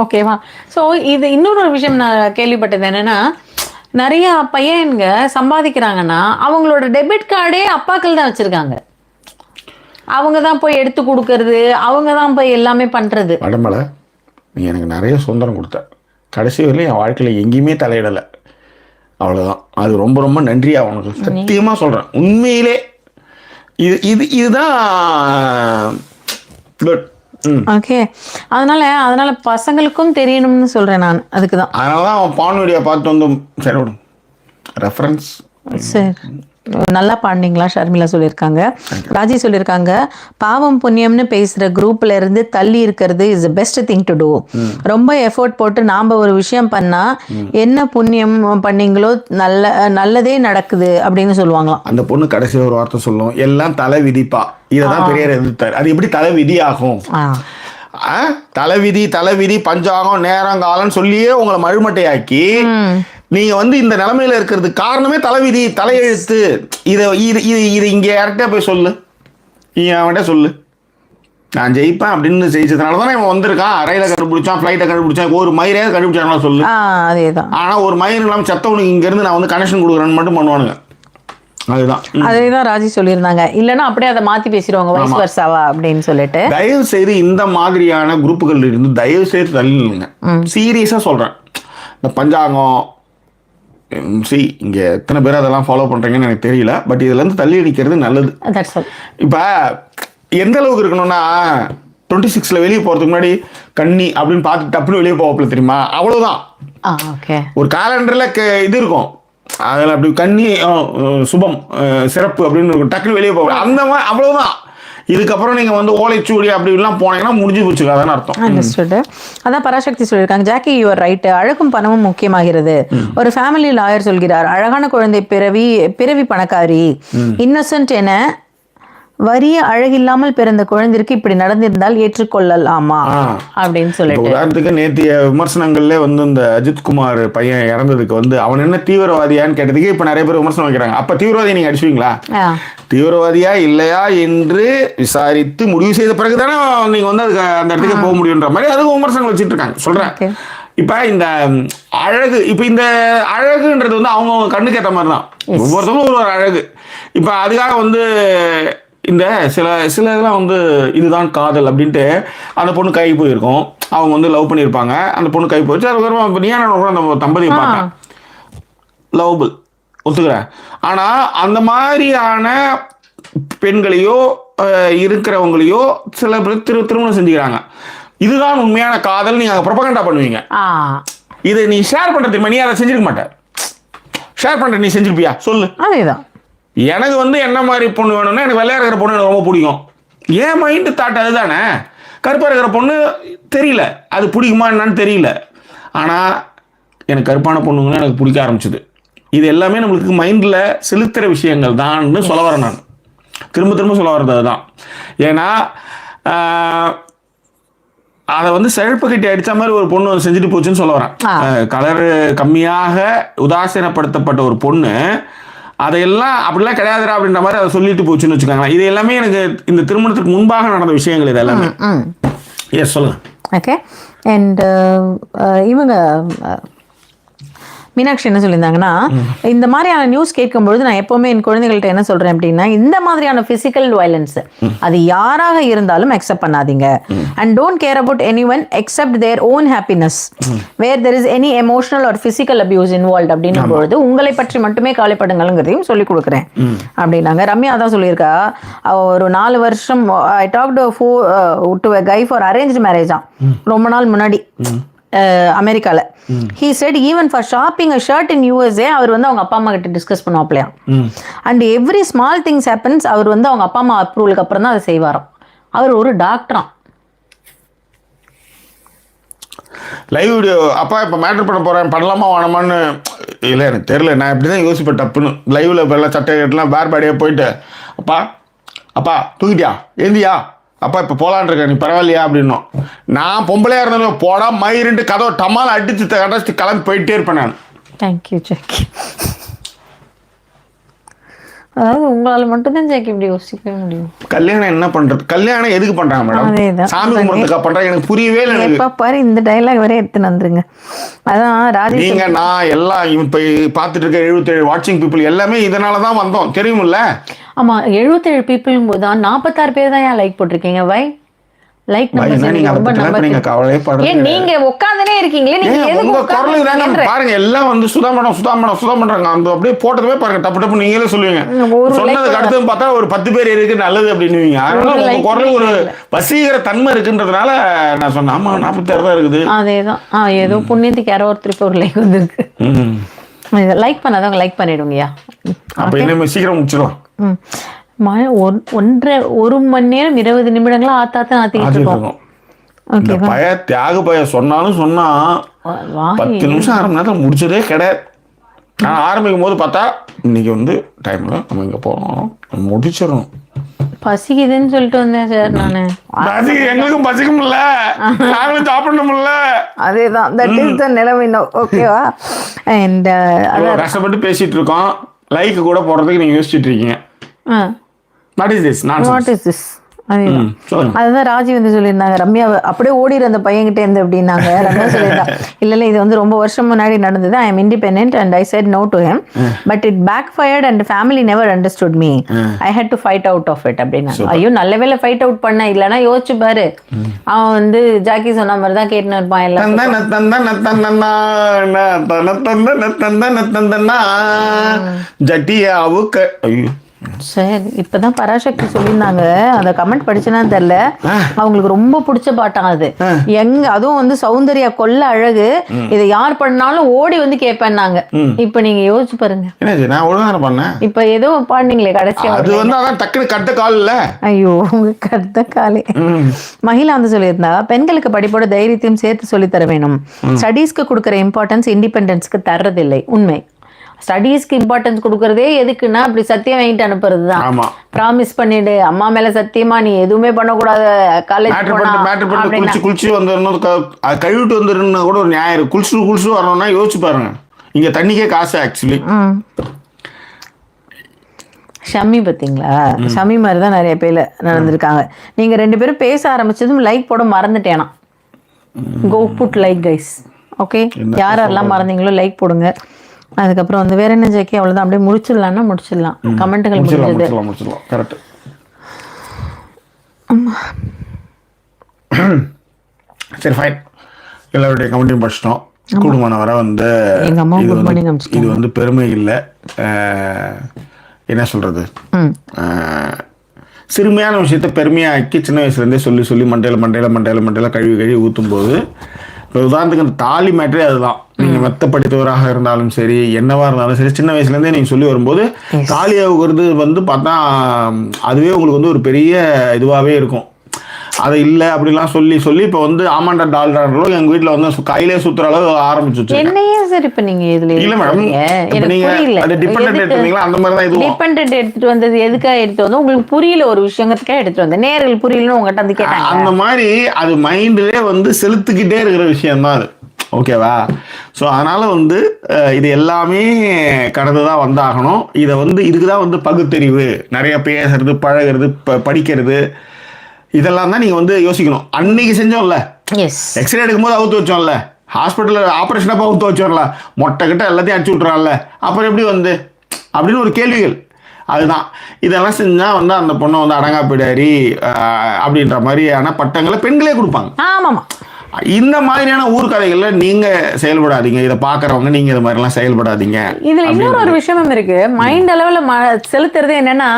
ஓகேவா. ஸோ இது இன்னொரு விஷயம் நான் கேள்விப்பட்டது என்னன்னா, நிறைய பையன்க சம்பாதிக்கிறாங்கன்னா அவங்களோட டெபிட் கார்டே அப்பாக்கள் தான் வச்சிருக்காங்க. அவங்க தான் போய் எடுத்து கொடுக்கறது, அவங்க தான் போய் எல்லாமே பண்றது. வடமலை, நீ எனக்கு நிறைய சுதந்திரம் கொடுத்த, கடைசி வரையிலும் என் வாழ்க்கையில் எங்கேயுமே தலையிடலை. அவ்வளோதான். அது ரொம்ப ரொம்ப நன்றியா உனக்கு, சத்தியமாக சொல்கிறேன். உண்மையிலே இதுதான் குட். ஓகே. அதனால பசங்களுக்கும் தெரியணும்னு சொல்றேன் நான். அதுக்கு தான். அதனால தான் அவன் பான் வீடியோ பார்த்து வந்து சரி விடும் ரெஃபரன்ஸ். சரி, நல்லா பாண்டிங்களா ஷர்மிளா சொல்லியிருக்காங்க. ராஜி சொல்லியிருக்காங்க, பாவம் புண்ணியம்னு பேசுற குரூப்ல இருந்து தள்ளி இருக்கிறது is the best thing to do. ரொம்ப எஃபோர்ட் போட்டு நாம ஒரு விஷயம் பண்ணா என்ன புண்ணியம் பண்ணீங்களோ நல்லதே நடக்குது அப்படின்னு சொல்லுவாங்களாம். அந்த பொண்ணு கடைசியில் ஒரு வார்த்தை சொல்லும், எல்லாம் தலை விதிப்பா. இதான் பெரியார் எதிர்த்தார். அது எப்படி தலை விதி ஆகும்? தலைவிதி பஞ்சாங்கம் நேரங்காலம்னு சொல்லியே உங்களை மழுமட்டையாக்கி நீங்க வந்து இந்த நிலைமையில இருக்கிறதுக்கு காரணமே தலைவிதி, தலையெழுத்து. இது இங்க யார்கிட்ட போய் சொல்லு, நீ அவன்கிட்ட சொல்லு, நான் ஜெயிப்பேன் அப்படின்னு ஜெயிச்சதுனாலதான் இவன் வந்திருக்கான். ரயிலை கண்டுபிடிச்சான், ஃபிளைட்டை கண்டுபிடிச்சான், ஒரு மயிரே கண்டுபிடிச்சாங்களா சொல்லு. அதேதான். ஆனா ஒரு மயிர் இல்லாம செத்தவனுக்கு இங்க இருந்து நான் வந்து கனெக்ஷன் கொடுக்குறேன்னு மட்டும் பண்ணுவானுங்க. அதேதான் ராஜி சொல்லியிருந்தாங்க. இல்லைன்னா அப்படியே அதை மாத்தி பேசிடுவாங்க, வைஸ் வர்சாவா அப்படின்னு சொல்லிட்டு. தயவு செய்து இந்த மாதிரியான குரூப்புகள் இருந்து தயவு செய்து தள்ளிடுங்க. சீரியஸா சொல்றேன். இந்த பஞ்சாங்கம் இங்க எத்தனை பேர் அதெல்லாம் ஃபாலோ பண்றீங்கன்னு எனக்கு தெரியல. பட் இதுல இருந்து தள்ளி அடிக்கிறது நல்லது. இப்ப எந்த அளவுக்கு இருக்கணும்னா 26ல வெளியே போறதுக்கு முன்னாடி கண்ணி அப்படின்னு பார்த்து டப்புன்னு வெளியே போகல தெரியுமா, அவ்வளவுதான். ஒரு காலண்டர்ல இது இருக்கும், அதில் அப்படி கண்ணி சுபம் சிறப்பு அப்படின்னு இருக்கும், டக்குனு வெளியே போக அந்த மாதிரி, அவ்வளவுதான். இதுக்கப்புறம் நீங்க வந்து ஓலைச்சூடி அப்படி எல்லாம் போனீங்கன்னா முடிஞ்சு போச்சு அதான் அர்த்தம். அண்டர்ஸ்டுட். அதான் பராசக்தி சொல்லியிருக்காங்க, ஜாக்கி யுவர் ரைட், அழகும் பணமும் முக்கியமாகிறது. ஒரு ஃபேமிலி லாயர் சொல்கிறார், அழகான குழந்தை பிறவி பணக்காரி, இன்னசென்ட் என வரிய அழகில்லாமல் பிறந்த குழந்தைக்கு இப்படி நடந்திருந்தால் ஏற்றுக்கொள்ளலாமா அப்படின்னு சொல்லிட்டு. உதாரணத்துக்கு நேற்றைய விமர்சனங்கள்ல வந்து இந்த அஜித்குமார் பையன் இறந்ததுக்கு வந்து அவன் என்ன தீவிரவாதியான்னு கேட்டதுக்கு இப்ப நிறைய பேர் விமர்சனம் வைக்கிறாங்க. அப்ப தீவிரவாதி நீங்க அடிச்சுவீங்களா? தீவிரவாதியா இல்லையா என்று விசாரித்து முடிவு செய்த பிறகுதானே நீங்க வந்து அதுக்கு அந்த இடத்துக்கு போக முடியுன்ற மாதிரி அதுக்கு விமர்சனம் வச்சுட்டு இருக்காங்க. சொல்றேன், இப்ப இந்த அழகு, இப்ப இந்த அழகுன்றது வந்து அவங்க கண்ணுக்கு ஏற்ற மாதிரி தான், ஒவ்வொருத்தவங்களும் ஒரு அழகு. இப்ப அதுக்காக வந்து இந்த சில இதெல்லாம் வந்து இதுதான் காதல் அப்படின்ட்டு அந்த பொண்ணு கை போயிருக்கும், அவங்க வந்து லவ் பண்ணியிருப்பாங்க, அந்த பொண்ணு கை போயிடுச்சு, அதுக்கப்புறம் நீ கூட அந்த தம்பதியை பார்த்தேன் லவபிள் ஒத்துக்கிறேன். ஆனால் அந்த மாதிரியான பெண்களையோ இருக்கிறவங்களையோ சில பேர் திருமணம் செஞ்சுக்கிறாங்க. இதுதான் உண்மையான காதல், நீங்க ப்ரொபகண்டா பண்ணுவீங்க. இதை நீ ஷேர் பண்ற தெரியுமா? நீ அதை செஞ்சிருக்க மாட்ட. ஷேர் பண்ற நீ செஞ்சிருப்பியா சொல்லு? அதேதான். எனக்கு வந்து என்ன மாதிரி பொண்ணு வேணும்னா, எனக்கு வெள்ளையா இருக்கிற பொண்ணு எனக்கு ரொம்ப பிடிக்கும். ஏன் மைண்டு தாட் அதுதானே. கருப்பா இருக்கிற பொண்ணு தெரியல, அது பிடிக்குமா என்னன்னு தெரியல. ஆனா எனக்கு கருப்பான பொண்ணுங்கன்னா எனக்கு பிடிக்க ஆரம்பிச்சது. இது எல்லாமே நம்மளுக்கு மைண்டில் செலுத்துகிற விஷயங்கள் தான்னு சொல்ல வரேன். நான் திரும்ப சொல்ல வர்றது அதுதான். ஏன்னா அதை வந்து செழப்பு கட்டி அடித்த மாதிரி ஒரு பொண்ணு செஞ்சுட்டு போச்சுன்னு சொல்ல வரேன். கலர் கம்மியாக உதாசீனப்படுத்தப்பட்ட ஒரு பொண்ணு அதையெல்லாம் அப்படிலாம் கிடையாதுரா அப்படின்ற மாதிரி அதை சொல்லிட்டு போச்சுன்னு வச்சுக்கோங்களேன். இது எல்லாமே எனக்கு இந்த திருமணத்துக்கு முன்பாக நடந்த விஷயங்கள் இது எல்லாமே. எஸ் சொல்லுங்க. ஓகே. அண்ட் இவங்க மீனாட்சி என்ன சொல்லியிருந்தாங்கன்னா, இந்த மாதிரியான நியூஸ் கேட்கும்பொழுது நான் எப்பவுமே என் குழந்தைகள்கிட்ட என்ன சொல்றேன் அப்படின்னா, இந்த மாதிரியான பிசிக்கல் வயலன்ஸ் அது யாராக இருந்தாலும் அக்செப்ட் பண்ணாதீங்க. And don't care about any one except their own happiness where there is any emotional or physical abuse involve அப்படின்னும் பொழுது உங்களை பற்றி மட்டுமே கவலைப்படுங்கிறதையும் சொல்லிக் கொடுக்குறேன் அப்படின்னாங்க. ரம்யா தான் சொல்லியிருக்கா, ஒரு 4 வருஷம் I talk to a guy for arranged marriage ரொம்ப நாள் முன்னாடி அமெரிக்கால. he said even for shopping a shirt in USA அவர் வந்து அவங்க அப்பா அம்மா கிட்ட டிஸ்கஸ் பண்ணுவாப்லையா. And every small things happens அவர் வந்து அவங்க அப்பா அம்மா அப்ரூவலுக்கு அப்புறம் தான் அதை செய்வாராம். அவர் ஒரு டாக்டராம். லைவ் வீடியோ அப்பா இப்போ மேட்ரு பண்ண போகிறேன் பண்ணலாமா வேணாமான்னு இல்லை எனக்கு தெரியல. நான் இப்படி தான் யோசிப்பேன் டப்புன்னு. லைவில் இப்போ எல்லாம் சட்டை கட்டலாம் பேர் பேடியாக போயிட்டு அப்பா தூக்கிட்டியா ஏந்தியா அப்பா இப்போ போகலான் இருக்கேன் நீ பரவாயில்லையா அப்படின்னும். நான் பொம்பளையாக இருந்தாலும் போடா மயிரிட்டு கதவை டமால் அடிச்சு கடைச்சி கிளம்பி போயிட்டே இருப்பேன் நான். Thank you Jackie. அதாவது உங்களால் மட்டும்தான் ஜாக்கி இப்படி யோசிக்கவே முடியும். கல்யாணம் என்ன பண்றது? கல்யாணம் எதுக்கு பண்றாங்க மேடம்? சாமி கும்பிட்றதுக்கா பண்றாங்க? எனக்கு புரியவே இல்லை. எப்ப பாரு இந்த டைலாக் வரை எடுத்துன்னு வந்துருங்க. அதான் ராஜேஷ் நீங்க நான் எல்லாம் இப்ப பார்த்துட்டு இருக்க 77 வாட்சிங் பீப்புள் எல்லாமே இதனால தான் வந்தோம் தெரியுமில்ல. ஆமா 77 பீப்புள் போது 46 பேர் தான் ஏன் லைக் போட்டிருக்கீங்க? வை லைக் நீங்க உட்கார்ந்துனே இருக்கீங்களே, நீங்க பாருங்க எல்லாம் வந்து சுதா பண்றாங்க. அந்த அப்படியே போட்டதுமே பாருங்க டப்பு டப்பு நீங்களே சொல்லுவீங்க. சொன்னதுக்கு அடுத்து பார்த்தா ஒரு 10 பேர் இருக்கு நல்லது அப்படின்னுவீங்க. அதனால உங்க குரல் ஒரு வசீகர தன்மை இருக்குன்றதுனால நான் சொன்னேன். ஆமா 46 தான் இருக்குது. அதேதான் ஏதோ புண்ணியத்துக்கு யாரோ ஒருத்தருக்கு ஒரு லைக் வந்திருக்கு. லைக் பண்ணாதவங்க லைக் பண்ணிடுங்கய்யா. அப்ப என்ன சீக்கிரம் முடிச்சிடலாம். 1 மணி நேரம் 20 நிமிடங்களா ஆத்தாத்தான் ஆத்திக்கிட்டு இருக்கோம். தியாக பய சொன்னாலும் சொன்னா 10 நிமிஷம் 1/2 மணி நேரத்தில் முடிச்சதே கிடையாது. நான் ஆரம்பிக்கும் போது பார்த்தா இன்னைக்கு வந்து டைம்ல நம்ம இங்க போறோம் முடிச்சிடணும். பசிக்குதுன்னு சொல்லிட்டு வந்தேன் சார் நானு. எங்களுக்கும் பசிக்கும்ல, நாங்களும் சாப்பிடணும்ல. அதேதான் தட் இஸ் தி நிலைமை. ஓகேவா? அண்ட் கஷ்டப்பட்டு பேசிட்டு இருக்கோம். லைக் கூட போடுறதுக்கு நீங்க யோசிச்சுட்டு இருக்கீங்க. What is this nonsense? அதுதான் ராஜி வந்து சொல்லியிருந்தாங்க, ரம்யா அப்படியே ஓடிடு அந்த பையன்கிட்ட இருந்து அப்படின்னாங்க. ரம்யா சொல்லியிருந்தாங்க இல்ல இது வந்து ரொம்ப வருஷம் முன்னாடி நடந்தது. I am independent and I said no to him but it backfired and family never understood me. I had to fight out of it அப்படின்னா. ஐயோ நல்ல வேலை ஃபைட் அவுட் பண்ண, இல்லைன்னா யோசிச்சு பாரு அவன் வந்து ஜாக்கி சொன்ன மாதிரி தான் கேட்டுன்னு இருப்பான் எல்லாம். ஜட்டியாவுக்கு சரி இப்பதான் பராசக்தி சொல்லியிருந்தாங்க, அந்த கமெண்ட் படிச்சேன்னா தெரியல, அவங்களுக்கு ரொம்ப பிடிச்ச பாட்டான் அது. அதுவும் வந்து சௌந்தர்யா கொல்ல அழகு, இதை யார் பண்ணாலும் ஓடி வந்து கேட்பேன்னாங்க. இப்ப நீங்க யோசிச்சு பாருங்க. இப்ப ஏதோ பாடுனீங்களே கடைசியா, அது வந்து அதான் டக்குனு கட்ட கால் இல்ல. ஐயோ உங்க கட்ட காலே. மகிழா வந்து சொல்லியிருந்தா, பெண்களுக்கு படிப்போட தைரியத்தையும் சேர்த்து சொல்லி தர வேணும். ஸ்டடீஸ்க்கு கொடுக்குற இம்பார்ட்டன்ஸ் இண்டிபெண்டன்ஸ்க்கு தர்றதில்லை. உண்மை. ஸ்டடீஸ்க்கு இம்பார்ட்டன்ஸ் கொடுக்கறதே எதுக்குன்னா அப்படி சத்தியம் வாங்கிட்டு அனுப்புறது தான். ப்ராமிஸ் பண்ணிடு அம்மா மேல சத்தியமா நீ எதுவுமே பண்ணக்கூடாது, காலேஜ் குளிச்சு வந்துடணும் கழுவிட்டு வந்துடணும் கூட ஒரு நியாயம். குளிச்சு வரணும்னா யோசிச்சு பாருங்க, இங்க தண்ணிக்கே காசு. ஆக்சுவலி ஷம்மி பார்த்தீங்களா, ஷம்மி மாதிரி தான் நிறைய பேர் நடந்திருக்காங்க. நீங்க 2 பேரும் பேச ஆரம்பிச்சதும் லைக் போட மறந்துட்டேனா. கோ புட் லைக் கைஸ். ஓகே, யாரெல்லாம் மறந்தீங்களோ லைக் போடுங்க. அதுக்கப்புறம் வந்து வேற என்ன ஜாக்கி, அவ்வளவுதான். அப்படியே முடிச்சிடலாம்னா முடிச்சிடலாம். கமெண்ட்டுகள் முடிஞ்சது. சரி ஃபைன், எல்லாருடைய கமெண்ட்டையும் படிச்சிட்டோம். குடும்பம் வர வந்து இது வந்து பெருமை இல்லை, என்ன சொல்றது, சிறுமையான விஷயத்த பெருமையாக்கி சின்ன வயசுலேருந்தே சொல்லி சொல்லி மண்டையில கழுவி ஊற்றும் போது, இப்போ உதாரணத்துக்கு அந்த தாலி மேட்டரே அதுதான். நீங்கள் மெத்த படித்தவராக இருந்தாலும் சரி, என்னவா இருந்தாலும் சரி, சின்ன வயசுலேருந்தே நீங்கள் சொல்லி வரும்போது தாலியாவுக்கு வந்து பார்த்தா அதுவே உங்களுக்கு வந்து ஒரு பெரிய இதுவாகவே இருக்கும். அது இல்லை அப்படிலாம் சொல்லி சொல்லி இப்போ வந்து ஆமாண்டா டால்டான்றோ எங்கள் வீட்டில் வந்து கையிலே சுற்றுற அளவு ஆரம்பிச்சு. என்னையே சார் இப்போ நீங்கள் இதில் இல்லை மேடம், அது டிபெண்டன்ட் எடுத்துருந்தீங்களா? அந்த மாதிரி தான் இது டிபெண்டன்ட் எடுத்துட்டு வந்தது எதுக்காக எடுத்து வந்து உங்களுக்கு புரியல, ஒரு விஷயத்துக்காக எடுத்துட்டு வந்தேன், நேரில் புரியலன்னு உங்கள்கிட்ட வந்து கேட்டாங்க. அந்த மாதிரி அது மைண்டிலே வந்து செலுத்துக்கிட்டே இருக்கிற விஷயம் தான் அது. ஓகேவா? ஸோ அதனால் வந்து இது எல்லாமே கடந்து தான் வந்தாகணும். இதை வந்து இதுக்கு தான் வந்து பகுத்தறிவு, நிறைய பேசுறது, பழகிறது, படிக்கிறது, இதெல்லாம் தான் நீங்கள் வந்து யோசிக்கணும். அன்னைக்கு செஞ்சோம்ல, எக்ஸ்ரே எடுக்கும்போது அவுத்து வச்சோம்ல, ஹாஸ்பிட்டலில் ஆப்ரேஷன் அப்போ அவுத்து வச்சோம்ல, மொட்டை கிட்ட எல்லாத்தையும் அடிச்சு விட்றான்ல, அப்புறம் எப்படி வந்து அப்படின்னு ஒரு கேள்விகள். அதுதான் இதெல்லாம் செஞ்சால் வந்து அந்த பொண்ணை வந்து அடங்காப்பிடாரி அப்படின்ற மாதிரியான பட்டங்களை பெண்களே கொடுப்பாங்க. ஆமாம், இந்த மாதிரியான ஊர்கதைகள்ல நீங்க செயல்படாதீங்க. இதை பாக்குறவங்க நீங்க இது மாதிரி எல்லாம் செயல்படாதீங்க. இதுல இன்னொரு ஒரு விஷயமும் இருக்கு, மைண்ட் அளவுல செலுத்துறது என்னன்னா,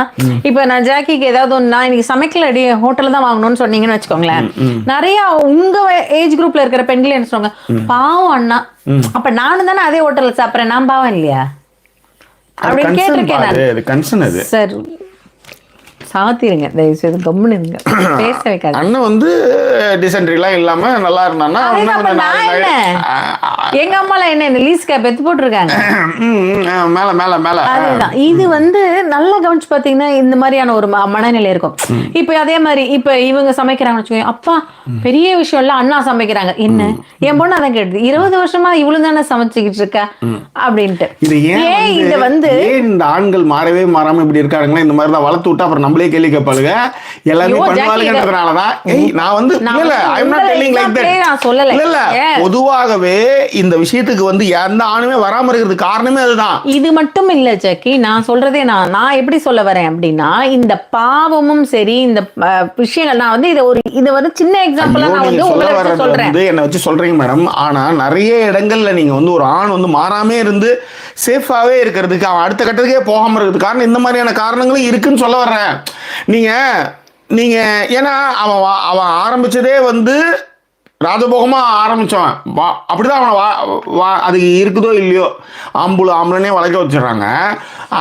இப்ப நான் ஜாக்கிக்கு ஏதாவது ஒண்ணு நான் இன்னைக்கு சமைக்கல அடி ஹோட்டல்ல தான் வாங்கணும்னு சொன்னீங்கன்னு வச்சுக்கோங்களேன், நிறைய உங்க ஏஜ் குரூப்ல இருக்கிற பெண்கள் என்ன சொல்லுவாங்க, பாவம் அண்ணா, அப்ப நானும் தானே அதே ஹோட்டல்ல சாப்பிட்றேன், நான் பாவம் இல்லையா அப்படின்னு கேட்டிருக்கேன். சார் சாத்திருங்க, தயவு செய்து கம்முன்னு இருங்க, பேச வைக்காது. அண்ணன் வந்து டிசென்ட்ரிலாம் இல்லாம நல்லா இருந்தான்னா எங்க அம்மாலாம் என்ன இந்த லீஸ் கேப் எடுத்து போட்டுருக்காங்க மேல மேல மேல. அதுதான் இது வந்து நல்லா கவனிச்சு பாத்தீங்கன்னா இந்த மாதிரியான ஒரு மனநிலை இருக்கும். இப்ப அதே மாதிரி இப்ப இவங்க சமைக்கிறாங்கன்னு வச்சுக்கோங்க, அப்பா பெரிய விஷயம் இல்ல அண்ணா சமைக்கிறாங்க, என்ன என் பொண்ணு அதான் கேட்டுது, 20 வருஷமா இவ்வளவு தானே சமைச்சுக்கிட்டு இருக்கா அப்படின்ட்டு. ஏன் இத வந்து இந்த ஆண்கள் மாறவே மாறாம இப்படி இருக்காங்களா, இந்த மாதிரி தான் வளர்த்து விட்டா அப்புறம் நம்மளே கேள்வி கேட்பாளுங்க, எல்லாமே பண்ணுவாளுங்கன்றதுனாலதான். நான் வந்து பொதுவாகவே இந்த விஷயத்துக்கு வந்து எந்த ஆணுமே வராம இருக்கிறது காரணமே அதுதான். இது மட்டும் இல்ல ஜக்கி, நான் சொல்றதே நான் எப்படி சொல்ல வரேன் அப்படின்னா, இந்த பாவமும் சரி, இந்த விஷயங்கள் நான் வந்து இதை வந்து சின்ன எக்ஸாம்பிளா நான் வந்து உங்களுக்கு சொல்றேன். என்ன வச்சு சொல்றீங்க மேடம். ஆனா நிறைய இடங்கள்ல நீங்க வந்து ஒரு ஆண் வந்து மாறாமே இருந்து சேஃபாவே இருக்கிறதுக்கு, அவன் அடுத்த கட்டத்துக்கே போகாம இருக்கிறதுக்கு காரணம் இந்த மாதிரியான காரணங்களும் இருக்குன்னு சொல்ல வர்றேன். நீங்க ஏன்னா அவன் ஆரம்பிச்சதே வந்து ராஜபோகமா ஆரம்பிச்சவன், அப்படிதான் அவனை அது இருக்குதோ இல்லையோ ஆம்பளனே வளர்க்க வச்சிடறாங்க.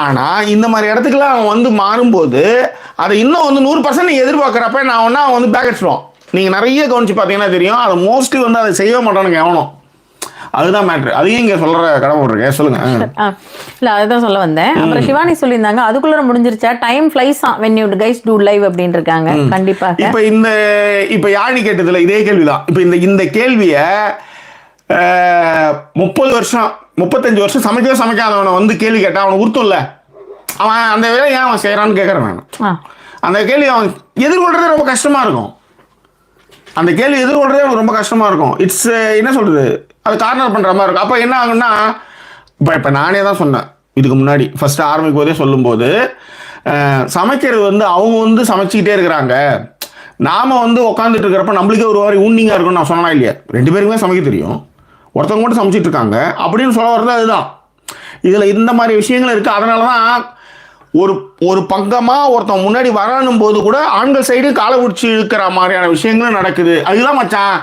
ஆனா இந்த மாதிரி இடத்துக்குலாம் அவன் வந்து மாறும்போது அதை இன்னும் வந்து 100% எதிர்பார்க்குறப்ப நான் ஒன்னா அவன் வந்து பேக் அடிச்சிடுவான். நீங்க நிறைய கவனிச்சு பார்த்தீங்கன்னா தெரியும், அதை மோஸ்ட்லி வந்து அதை செய்ய மாட்டானுங்க எவனும். அதுதான் மேட்ரு. அதையும் இங்க சொல்ற கடமை இருக்கேன். சொல்லுங்க. இல்ல அதுதான் சொல்ல வந்தேன். அப்புறம் சிவானி சொல்லியிருந்தாங்க அதுக்குள்ள முடிஞ்சிருச்சா, time flies when you guys do live அப்படின்னு இருக்காங்க. கண்டிப்பா இப்ப யாழி கேட்டதுல இதே கேள்விதான். இப்ப இந்த கேள்விய 30 வருஷம் 35 வருஷம் சமைக்காதவனை வந்து கேள்வி கேட்டா அவனை உறுத்தும்ல, அவன் அந்த வேலை ஏன் அவன் செய்யறான்னு கேட்கறேன் நான். அந்த கேள்வி அவன் எதிர்கொள்றதே ரொம்ப கஷ்டமா இருக்கும். அந்த கேள்வி எதிர்கொள்றதே ரொம்ப கஷ்டமா இருக்கும். இட்ஸ் என்ன சொல்றது, அது கார்னர் பண்ணுற மாதிரி இருக்கும். அப்போ என்ன ஆகுன்னா, இப்போ நானே தான் சொன்னேன் இதுக்கு முன்னாடி ஃபர்ஸ்ட் ஆரம்பிக்கும் போதே சொல்லும்போது, சமைக்கிறது வந்து அவங்க வந்து சமைச்சிக்கிட்டே இருக்கிறாங்க, நாம் வந்து உட்காந்துட்டு இருக்கிறப்ப நம்மளுக்கே ஒரு மாதிரி ஊனிங்காக இருக்கும்னு நான் சொன்னா இல்லையா. 2 பேருக்குமே சமைக்க தெரியும், ஒருத்தவங்க மட்டும் சமைச்சிட்டு இருக்காங்க அப்படின்னு சொல்ல வர்றது அதுதான். இதில் இந்த மாதிரி விஷயங்கள் இருக்குது. அதனால தான் ஒரு பக்கமாக ஒருத்தன் முன்னாடி வரணும் போது கூட ஆண்கள் சைடு காலை பிடிச்சி இழுக்கிற மாதிரியான விஷயங்களும் நடக்குது. அதுதான் மச்சான்,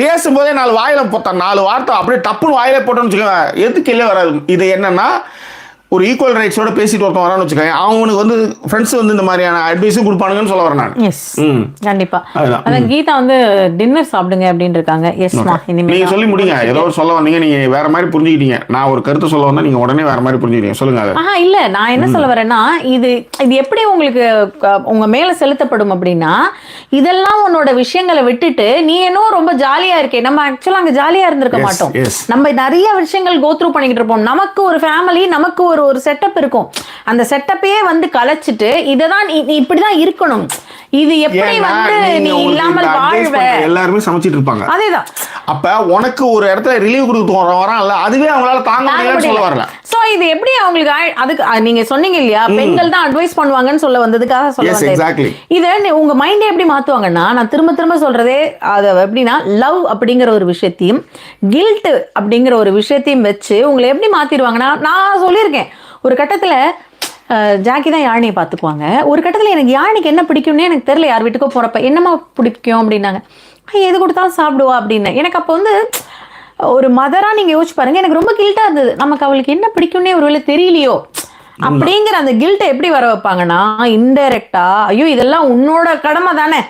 பேசும்போதே 4 வார்த்தை அப்படியே டப்புன்னு வாயில போட்டோன்னு வச்சுக்கோங்க, எதுக்கு இல்லை வராது. இது என்னன்னா, ஒரு ஈக்குவல் ரைட்ஸோட பேசிட்டு ஒருத்தன் வரான்னு வச்சுக்கோங்க, அவனுக்கு வந்து ஃப்ரெண்ட்ஸ் வந்து இந்த மாதிரியான அட்வைஸும் கொடுப்பானுங்கன்னு சொல்ல வரேன் நான். எஸ் கண்டிப்பா. அதான் கீதா வந்து டின்னர் சாப்பிடுங்க அப்படின்னு இருக்காங்க. எஸ்மா, நீங்க சொல்லி முடிங்க. ஏதோ சொல்ல வந்தீங்க, நீங்க வேற மாதிரி புரிஞ்சுக்கிட்டீங்க. நான் ஒரு கருத்து சொல்ல வந்தா நீங்க உடனே வேற மாதிரி புரிஞ்சுக்கிட்டீங்க. சொல்லுங்க. இல்ல நான் என்ன சொல்ல வரேன்னா, இது எப்படி உங்களுக்கு உங்க மேல செலுத்தப்படும் அப்படின்னா, இதெல்லாம் உன்னோட விஷயங்களை விட்டுட்டு நீ என்ன ரொம்ப ஜாலியா இருக்கே, நம்ம ஆக்சுவலா அங்க ஜாலியா இருந்திருக்க மாட்டோம். நம்ம நிறைய விஷயங்கள் கோ த்ரூ பண்ணிக்கிட்டு இருப்போம். நமக்கு ஒரு ஃபேமிலி, நமக்கு ஒரு செட்டப் இருக்கும். அந்த செட்டப்பையே வந்து கலைச்சிட்டு இததான் இப்படிதான் இருக்கணும், இது எப்படி வந்து நீ இல்லாமல் வாழ்வ, எல்லாருமே சமைச்சிட்டு இருப்பாங்க. அதேதான். அப்ப உனக்கு ஒரு இடத்துல ரிலீவ் கொடுத்து வரான்ல, அதுவே அவங்களால தாங்க முடியலன்னு சொல்ல வரல. சோ இது எப்படி அவங்களுக்கு அதுக்கு நீங்க சொன்னீங்க இல்லையா, பெண்கள் தான் அட்வைஸ் பண்ணுவாங்கன்னு சொல்ல வந்ததுக்காக சொல்ல வந்தேன். இத உங்க மைண்டே எப்படி மாத்துவாங்கன்னா, நான் திரும்ப திரும்ப சொல்றதே அது எப்படின்னா, லவ் அப்படிங்கிற ஒரு விஷயத்தையும் கில்ட் அப்படிங்கிற ஒரு விஷயத்தையும் வச்சு உங்களை எப்படி மாத்திடுவாங்கன்னா, நான் சொல்லியிருக்கேன் ஒரு கட்டத்துல ஜாக்கி தான் யாழினியை பார்த்துக்குவாங்க. ஒரு கட்டத்தில் எனக்கு யாழினிக்கு என்ன பிடிக்கும்னே எனக்கு தெரியல. யார் வீட்டுக்கோ போகிறப்ப என்னம்மா பிடிக்கும் அப்படின்னாங்க. எது கொடுத்தாலும் சாப்பிடுவா அப்படின்னு. எனக்கு அப்போ வந்து ஒரு மதராக நீங்கள் யோசிச்சு பாருங்கள், எனக்கு ரொம்ப கில்ட்டாக இருந்தது. நமக்கு அவளுக்கு என்ன பிடிக்கும்னே ஒருவேளை தெரியலையோ அப்படிங்கிற அந்த கில்ட்டை எப்படி வர வைப்பாங்கன்னா, இன்டைரக்டா ஐயோ இதெல்லாம் உன்னோட கடமை தானே,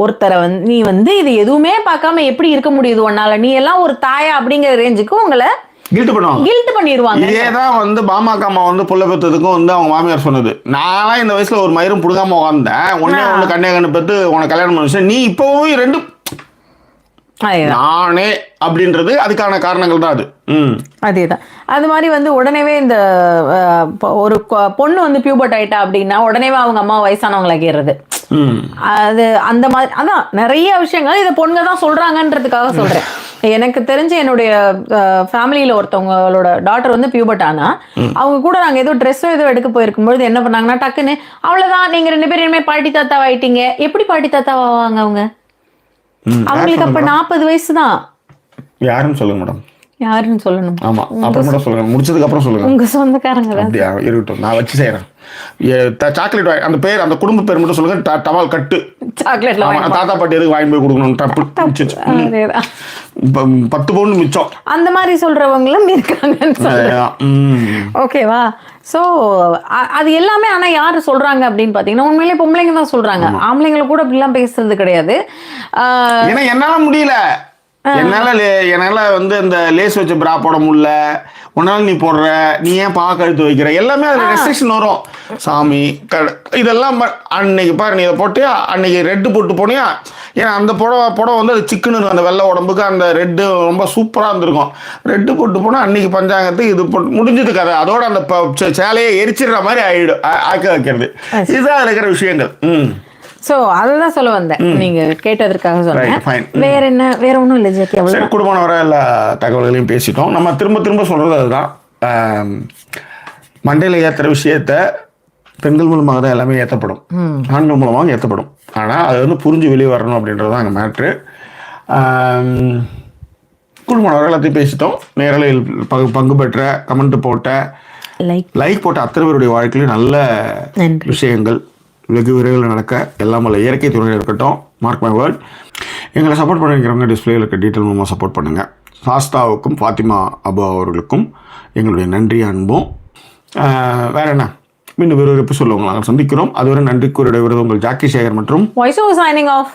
ஒருத்தரை நீ இது எதுவுமே பார்க்காம எப்படி இருக்க முடியுது உன்னால, நீ எல்லாம் ஒரு தாயா அப்படிங்கிற ரேஞ்சுக்கு உங்களை கில்ட் பண்ணிடுவாங்க. இதேதான் பாமக அம்மா புள்ள பெற்றதுக்கும் அவங்க மாமியார் சொன்னது. நான் இந்த வயசுல ஒரு மயிரும் புடுங்காம வந்தேன், உடனே கண்ணே கண்ணு பெற்று உனக்கு கல்யாணம் பண்ணி, நீ இப்பவும் ரெண்டு நானே அப்படின்றது அதுக்கான காரணங்கள் தான் அது. அதேதான். அது மாதிரி உடனேவே இந்த ஒரு பொண்ணு பியூபர்ட் ஆயிட்டா அப்படின்னா உடனேவே அவங்க அம்மா வயசானவங்களாக்கிறது. அது அந்த மாதிரி அதான் நிறைய விஷயங்கள் இதை பொண்ணுங்க தான் சொல்றாங்கன்றதுக்காக சொல்றேன். எனக்கு தெரிஞ்சு என்னுடைய ஃபேமிலியில ஒருத்தவங்களோட டாட்டர் பியூபர்ட் ஆனா, அவங்க கூட நாங்க ஏதோ ட்ரெஸ்ஸோ ஏதோ எடுக்க போயிருக்கும்போது என்ன பண்ணாங்கன்னா, டக்குன்னு அவ்வளவுதான் நீங்க 2 பேரும் இனிமே பாட்டி தாத்தாவாயிட்டீங்க. எப்படி பாட்டி தாத்தாவாங்க அவங்க? அவங்களுக்கு அப்ப 40 வயசு தான். யாருன்னு சொல்லுங்க மேடம். யாருன்னு சொல்லணும்? ஆமா, அப்புறம் கூட சொல்லுங்க, முடிச்சதுக்கு அப்புறம் சொல்லுங்க. உங்க சொந்தக்காரங்க தான். அப்படியே இருக்கட்டும், நான் வச்சு செய்யறேன். சாக்லேட் அந்த பேர், அந்த குடும்ப பேர் மட்டும் சொல்லுங்க. டவால் கட்டு சாக்லேட்ல தாத்தா பாட்டி எதுக்கு வாங்கி போய் கொடுக்கணும். 10 பவுன் மிச்சம் அந்த மாதிரி சொல்றவங்களும் இருக்காங்கன்னு சொல்றேன். ஓகேவா? சோ அது எல்லாமே ஆனா யாரு சொல்றாங்க அப்படின்னு பாத்தீங்கன்னா, உண்மையிலேயே பொம்பளைங்க தான் சொல்றாங்க. ஆம்பளைங்களை கூட அப்படி எல்லாம் பேசுறது கிடையாது. ஏன்னா என்னால முடியல, என்னால இந்த லேஸ் வச்ச பிரா போட முடியல, உன்னால நீ போடுற, நீ ஏன் கழுத்து வைக்கிற, எல்லாமே அதுல ரெஸ்ட்ரிக்ஷன் வரும். சாமி இதெல்லாம் அன்னைக்கு பாரு, நீ இதை போட்டியா, அன்னைக்கு ரெட்டு போட்டு போனியா, ஏன்னா அந்த புடவை அது சிக்கனு இருக்கும், அந்த வெள்ளை உடம்புக்கு அந்த ரெட்டு ரொம்ப சூப்பராக இருந்திருக்கும். ரெட்டு போட்டு போனால் அன்னைக்கு பஞ்சாங்கத்துக்கு இது போட்டு முடிஞ்சது கதை. அதோட அந்த சேலையை எரிச்சிடுற மாதிரி ஆக்க வைக்கிறது. இதுதான் அதில் இருக்கிற விஷயங்கள். சோ அதுதான் சொல்ல வந்தேன், நீங்க கேட்டதற்காக சொன்னேன். வேற என்ன, வேற ஒன்றும் இல்லை ஜாக்கி. அவ்வளோ குடும்பம் வர எல்லா தகவல்களையும் பேசிட்டோம். நம்ம திரும்ப சொல்றது அதுதான், மண்டையில் ஏற்றுற விஷயத்த பெண்கள் மூலமாக தான் எல்லாமே ஏற்றப்படும், ஆண்கள் மூலமாக ஏற்றப்படும். ஆனால் அது புரிஞ்சு வெளியே வரணும் அப்படின்றது தான் அங்கே மேட்ரு. குடும்பம் வர எல்லாத்தையும் பேசிட்டோம். நேரலையில் பங்கு பெற்ற, கமெண்ட் போட்ட, லைக் போட்ட அத்தனை பேருடைய வாழ்க்கையிலும் நல்ல விஷயங்கள் வெகு விரைவில் நடக்க எல்லாம் உள்ள இயற்கை துறையில் இருக்கட்டும். Mark my word. எங்களை சப்போர்ட் பண்ணிக்கிறவங்க டிஸ்பிளேயில் இருக்க டீட்டெயில் மூலமாக சப்போர்ட் பண்ணுங்கள். சாஸ்தாவுக்கும் ஃபாத்திமா அபு அவர்களுக்கும் எங்களுடைய நன்றி அன்பும். வேற என்ன, மீண்டும் வேறு ஒரு எபிசோடில் உங்களை நாங்கள் சந்திக்கிறோம். அதுவரை நன்றி கூறிய விருது உங்கள் ஜாக்கி சேகர் மற்றும் வாய்ஸ் ஓவர் சைனிங் ஆஃப்.